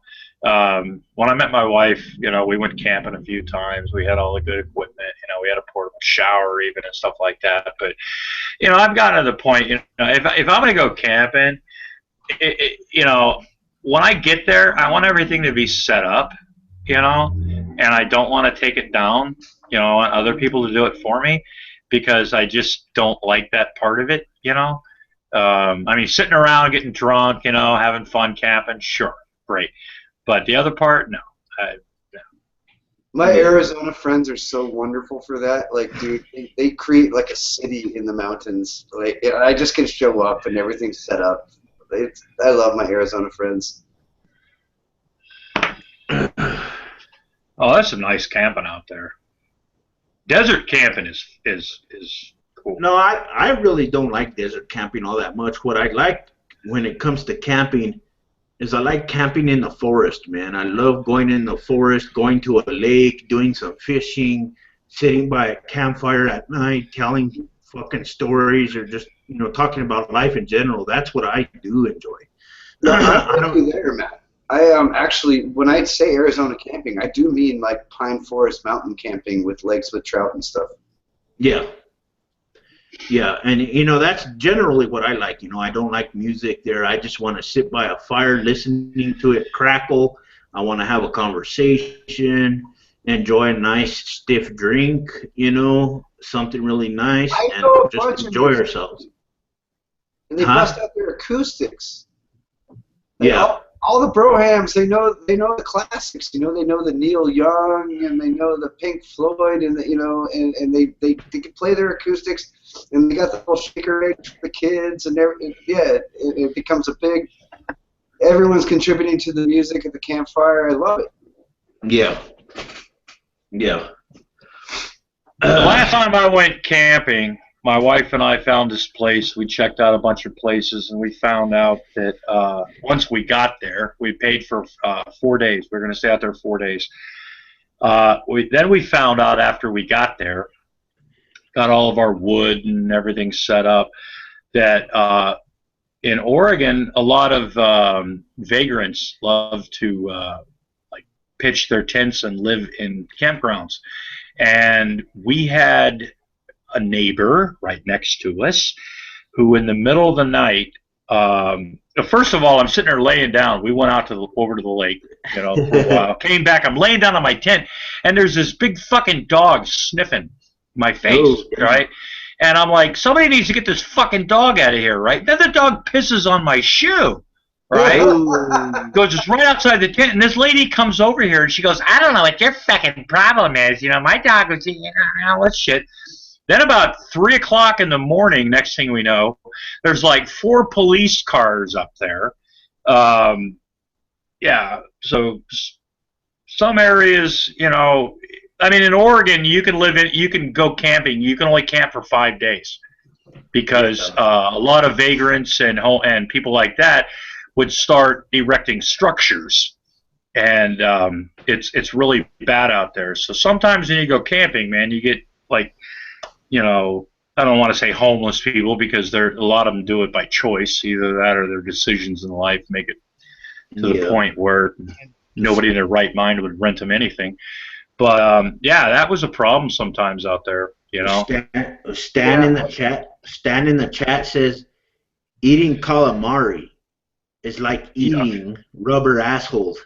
when I met my wife, you know, we went camping a few times. We had all the good equipment. You know, we had a portable shower even and stuff like that. But you know, I've gotten to the point. You know, if I'm gonna go camping, you know, when I get there, I want everything to be set up. You know, and I don't want to take it down. You know, I want other people to do it for me because I just don't like that part of it. You know. I mean, sitting around getting drunk, you know, having fun camping, sure, great. But the other part, no. No. My Arizona friends are so wonderful for that. Like, dude, they create like a city in the mountains. Like, I just can show up and everything's set up. I love my Arizona friends. Oh, that's some nice camping out there. Desert camping is cool. No, I really don't like desert camping all that much. What I like when it comes to camping is I like camping in the forest, man. I love going in the forest, going to a lake, doing some fishing, sitting by a campfire at night, telling fucking stories, or just, you know, talking about life in general. That's what I do enjoy. No, I'm with you there, Matt. I actually, when I say Arizona camping, I do mean like pine forest mountain camping with lakes with trout and stuff. Yeah. Yeah, and you know, that's generally what I like. You know, I don't like music there. I just want to sit by a fire listening to it crackle. I want to have a conversation, enjoy a nice stiff drink, you know, something really nice, and just enjoy ourselves. And they bust out their acoustics. Like, yeah. All the brohams, they know the classics. You know, they know the Neil Young, and they know the Pink Floyd, and the, you know, and they can play their acoustics, and they got the whole shaker age for the kids, and it becomes a big. Everyone's contributing to the music at the campfire. I love it. Yeah. Yeah. The last time I went camping, my wife and I found this place. We checked out a bunch of places, and we found out that once we got there, we paid for 4 days. We were going to stay out there 4 days. Then we found out after we got there, got all of our wood and everything set up, that in Oregon, a lot of vagrants love to like pitch their tents and live in campgrounds. And we had a neighbor right next to us who in the middle of the night, first of all, I'm sitting there laying down. We went out over to the lake, you know, for a while. Came back, I'm laying down on my tent, and there's this big fucking dog sniffing my face, right? And I'm like, somebody needs to get this fucking dog out of here, right? Then the dog pisses on my shoe, right? Goes just right outside the tent, and this lady comes over here, and she goes, I don't know what your fucking problem is. You know, my dog was eating all this shit. Then about 3 o'clock in the morning, next thing we know, there's like 4 police cars up there. Yeah, so some areas, you know, I mean, in Oregon, you can go camping. You can only camp for 5 days because a lot of vagrants and people like that would start erecting structures, and it's really bad out there. So sometimes when you go camping, man, you get like, you know, I don't want to say homeless people because a lot of them do it by choice. Either that or their decisions in life make it to the point where nobody in their right mind would rent them anything. But yeah, that was a problem sometimes out there. You know, Stan in the chat says eating calamari is like eating rubber assholes.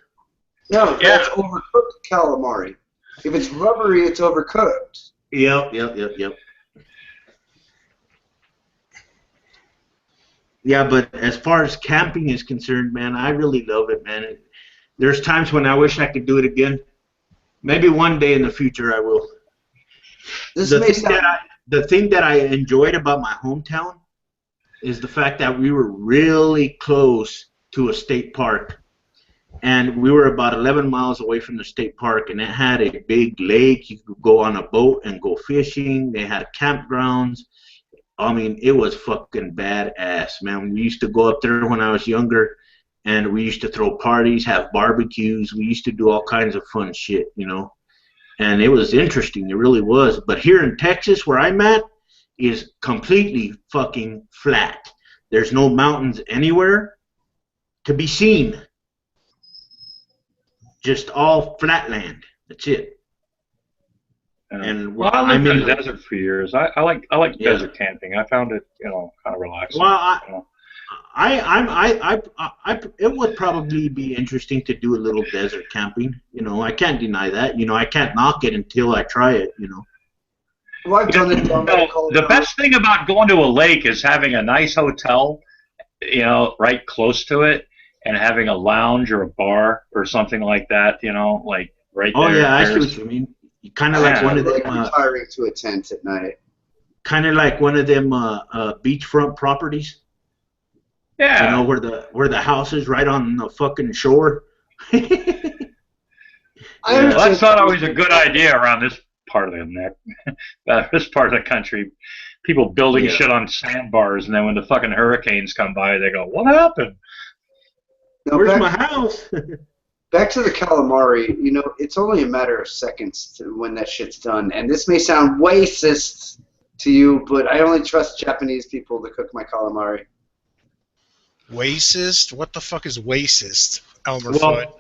No, that's overcooked calamari. If it's rubbery, it's overcooked. Yep. Yeah, but as far as camping is concerned, man, I really love it, man. There's times when I wish I could do it again. Maybe one day in the future I will. The thing that I enjoyed about my hometown is the fact that we were really close to a state park. And we were about 11 miles away from the state park, and it had a big lake. You could go on a boat and go fishing. They had campgrounds. I mean, it was fucking badass, man. We used to go up there when I was younger, and we used to throw parties, have barbecues. We used to do all kinds of fun shit, you know. and it was interesting. It really was. But here in Texas, where I'm at, is completely fucking flat. There's no mountains anywhere to be seen. Just all flat land. That's it. And well, I lived in the desert for years. I like desert camping. I found it, kind of relaxing. Well, it would probably be interesting to do a little desert camping. I can't deny that. I can't knock it until I try it. Well, I've done it. The best thing about going to a lake is having a nice hotel, right close to it, and having a lounge or a bar or something like that. Like right there. Oh yeah, I see what you mean. Kind of like one of them. Retiring to a tent at night. Kind of like one of them beachfront properties. Yeah. Where the house is right on the fucking shore. Well, that's not always a good idea around this part of this part of the country. People building shit on sandbars, and then when the fucking hurricanes come by, they go, "What happened? Where's my house?" Back to the calamari, it's only a matter of seconds when that shit's done. And this may sound racist to you, but I only trust Japanese people to cook my calamari. Racist? What the fuck is racist, Elmer Fudd?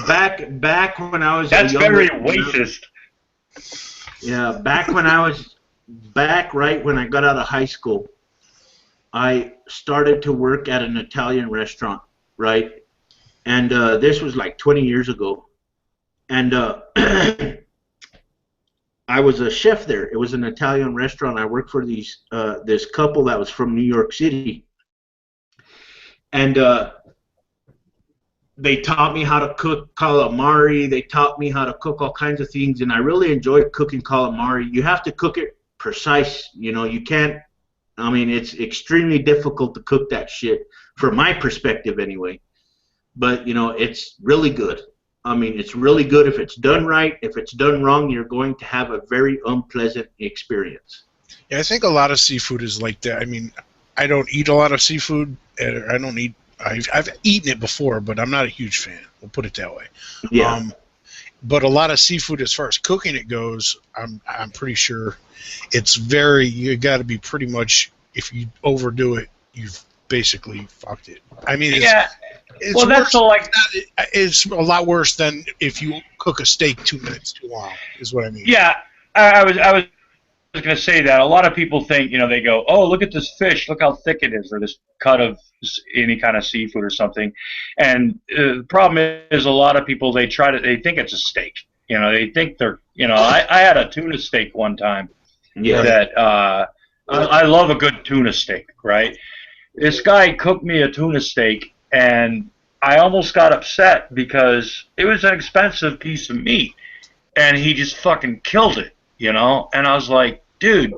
Back when I was That's very racist. Yeah, back when I got out of high school, I started to work at an Italian restaurant, right? And this was like 20 years ago. And I was a chef there. It was an Italian restaurant. I worked for this couple that was from New York City. And they taught me how to cook calamari. They taught me how to cook all kinds of things. And I really enjoyed cooking calamari. You have to cook it precise. You can't, it's extremely difficult to cook that shit, from my perspective anyway. But, it's really good. It's really good if it's done right. If it's done wrong, you're going to have a very unpleasant experience. Yeah, I think a lot of seafood is like that. I don't eat a lot of seafood. I've eaten it before, but I'm not a huge fan. We'll put it that way. Yeah. But a lot of seafood, as far as cooking it goes, I'm pretty sure it's you got to be pretty much, if you overdo it, you've basically fucked it. It's a lot worse than if you cook a steak 2 minutes too long, is what I mean. Yeah, I was going to say that. A lot of people think, they go, "Oh, look at this fish, look how thick it is," or this cut of any kind of seafood or something. And the problem is, a lot of people, they think it's a steak. They think they're, I had a tuna steak one time. Yeah. That I love a good tuna steak, right? This guy cooked me a tuna steak, and I almost got upset because it was an expensive piece of meat, and he just fucking killed it, And I was like, dude,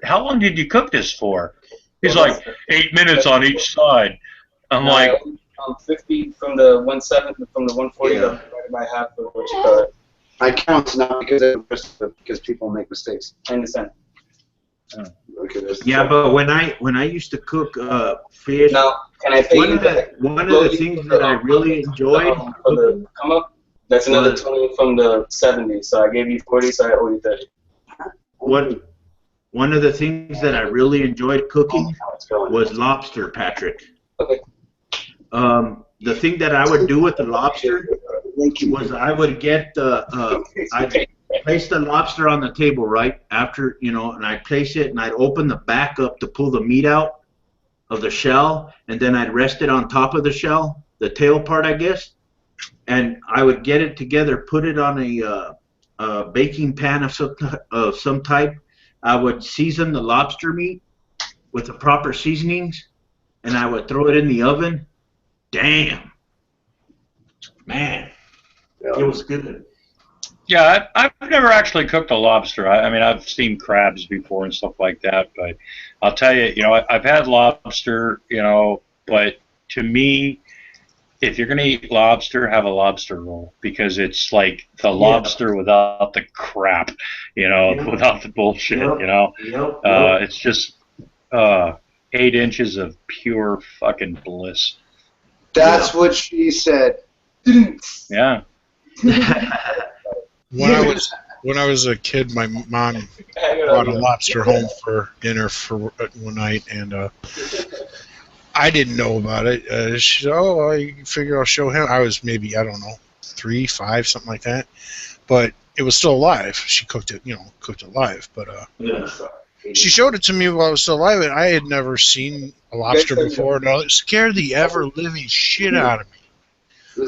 how long did you cook this for? He's like, 8 minutes on each side. I'm like, 50 from the 1/7 from the 140, divided by half of what you got. I count not because people make mistakes. I understand. Yeah, but when I used to cook fish, now can I pay one of the things that I really enjoyed come up? That's another 20 from the 70. So I gave you 40, so I owe you 30. One of the things that I really enjoyed cooking was lobster, Patrick. Okay. The thing that I would do with the lobster was I would get I'd place the lobster on the table right after, and I'd place it and I'd open the back up to pull the meat out of the shell, and then I'd rest it on top of the shell, the tail part, I guess, and I would get it together, put it on a baking pan of some type. I would season the lobster meat with the proper seasonings, and I would throw it in the oven. Damn, man, it was good. Yeah, I've never actually cooked a lobster. I've seen crabs before and stuff like that, but I'll tell you, I've had lobster, but to me, if you're going to eat lobster, have a lobster roll, because it's like the lobster without the crap, without the bullshit, It's just 8 inches of pure fucking bliss. That's what she said. Yeah. When I was a kid, my mom brought a lobster home for dinner for one night, and I didn't know about it. She said, "Oh, I figure I'll show him." I was maybe, I don't know, 3, 5, something like that, but it was still alive. She cooked it, cooked it live. But she showed it to me while I was still alive, and I had never seen a lobster before. And it scared the ever living shit out of me.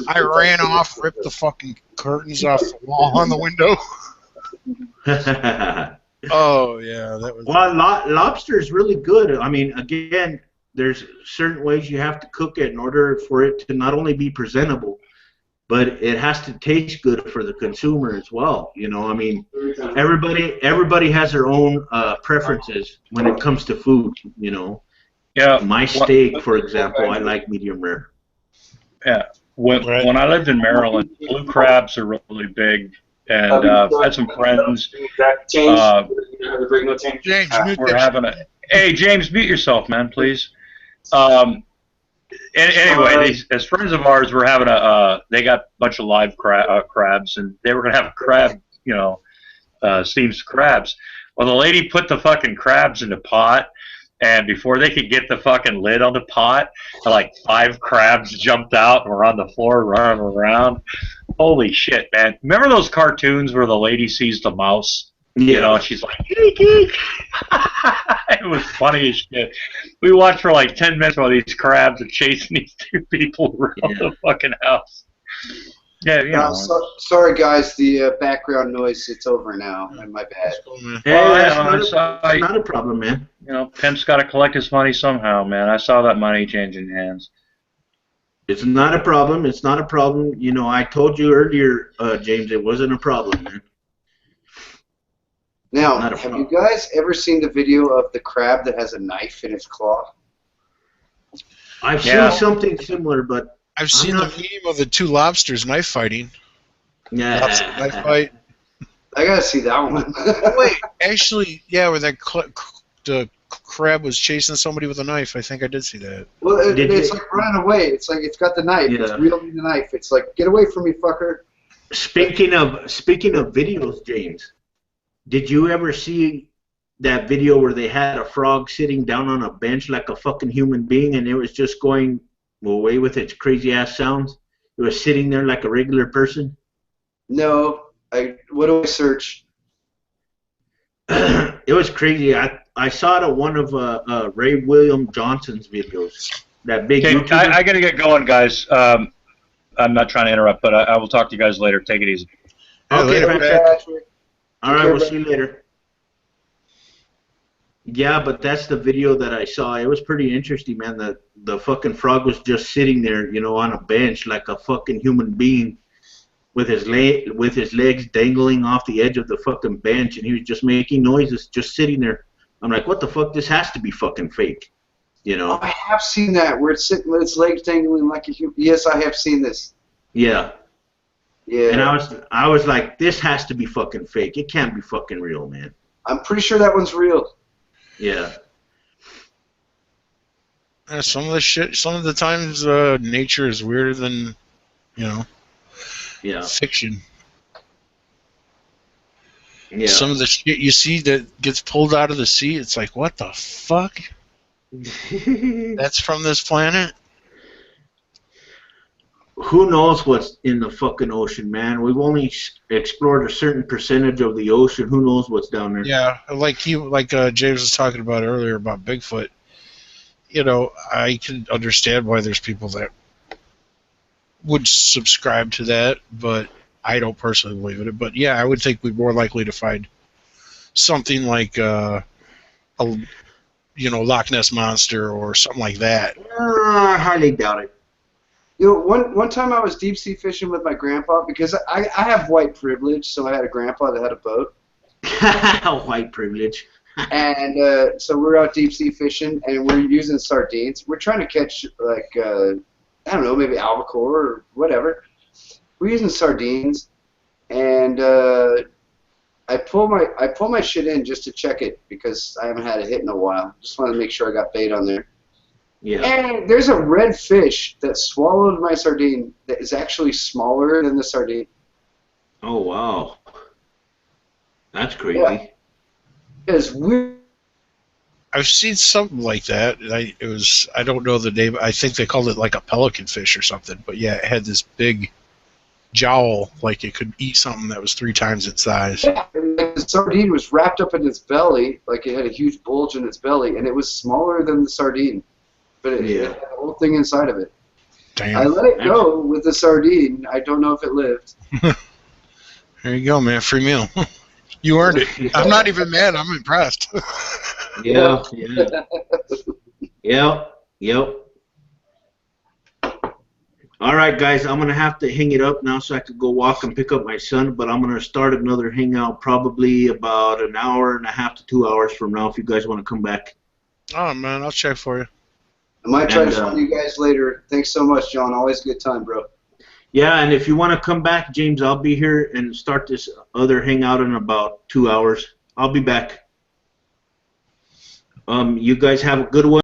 I ran off, ripped the fucking curtains off the wall on the window. Oh yeah, that was. Well, lobster is really good. I mean, again, there's certain ways you have to cook it in order for it to not only be presentable, but it has to taste good for the consumer as well. I mean, everybody has their own preferences when it comes to food. Yeah. My steak, for example, I like medium rare. Yeah. When I lived in Maryland, blue crabs are really big, and I had some friends. James, we're having a. Hey, James, mute yourself, man, please. Anyway, as friends of ours, we're having they got a bunch of live crabs, and they were gonna have a crab, steamed crabs. Well, the lady put the fucking crabs in the pot. And before they could get the fucking lid on the pot, like 5 crabs jumped out and were on the floor running around. Holy shit, man. Remember those cartoons where the lady sees the mouse? Yeah. And she's like, eek, eek. It was funny as shit. We watched for like 10 minutes while these crabs are chasing these 2 people around the fucking house. Yeah, sorry, guys. The background noise, it's over now. My bad. It's not a problem, man. Pimp's got to collect his money somehow, man. I saw that money changing hands. It's not a problem. It's not a problem. I told you earlier, James, it wasn't a problem, man. Now, have you guys ever seen the video of the crab that has a knife in its claw? I've seen something similar, but I've seen the meme of the 2 lobsters knife fighting. Yeah. Lobster knife fight. I gotta see that one. Oh, wait, actually, yeah, where the crab was chasing somebody with a knife. I think I did see that. Well, it's like running away. It's like it's got the knife. Yeah. It's wielding the knife. It's like, get away from me, fucker. Speaking of videos, James, did you ever see that video where they had a frog sitting down on a bench like a fucking human being, and it was just going away with its crazy ass sounds? It was sitting there like a regular person. No, what do I search? It was crazy. I saw it at one of Ray William Johnson's videos. That big. Okay, I gotta get going, guys. I'm not trying to interrupt, but I will talk to you guys later. Take it easy. Okay, Patrick. All right, we'll see you later. Yeah, but that's the video that I saw. It was pretty interesting, man. The fucking frog was just sitting there, on a bench like a fucking human being, with his legs dangling off the edge of the fucking bench, and he was just making noises, just sitting there. I'm like, what the fuck? This has to be fucking fake, Oh, I have seen that where it's sitting with its legs dangling like a human. Yes, I have seen this. Yeah. Yeah. And I was like, this has to be fucking fake. It can't be fucking real, man. I'm pretty sure that one's real. Yeah. Some of the times nature is weirder than, fiction. Yeah. Some of the shit you see that gets pulled out of the sea, it's like, what the fuck? That's from this planet? Who knows what's in the fucking ocean, man? We've only explored a certain percentage of the ocean. Who knows what's down there? Yeah, like James was talking about earlier about Bigfoot. I can understand why there's people that would subscribe to that, but I don't personally believe in it. But yeah, I would think we're more likely to find something like a Loch Ness Monster or something like that. I highly doubt it. One time I was deep sea fishing with my grandpa because I have white privilege, so I had a grandpa that had a boat. White privilege. And so we're out deep sea fishing, and we're using sardines. We're trying to catch like I don't know, maybe albacore or whatever. We're using sardines, and I pull my shit in just to check it because I haven't had a hit in a while. Just wanted to make sure I got bait on there. Yeah. And there's a red fish that swallowed my sardine that is actually smaller than the sardine. Oh, wow. That's crazy. Yeah. It's weird. I've seen something like that. I don't know the name. I think they called it like a pelican fish or something. But yeah, it had this big jowl, like it could eat something that was 3 times its size. Yeah, the sardine was wrapped up in its belly, like it had a huge bulge in its belly, and it was smaller than the sardine, but it had the whole thing inside of it. Damn. I let it go with the sardine. I don't know if it lived. There you go, man. Free meal. You earned it. I'm not even mad. I'm impressed. Yeah. Yep. All right, guys, I'm going to have to hang it up now so I could go walk and pick up my son, but I'm going to start another hangout probably about an hour and a half to 2 hours from now if you guys want to come back. Oh, man, I'll check for you. I might try to find you guys later. Thanks so much, John. Always a good time, bro. Yeah, and if you want to come back, James, I'll be here and start this other hangout in about 2 hours. I'll be back. You guys have a good one.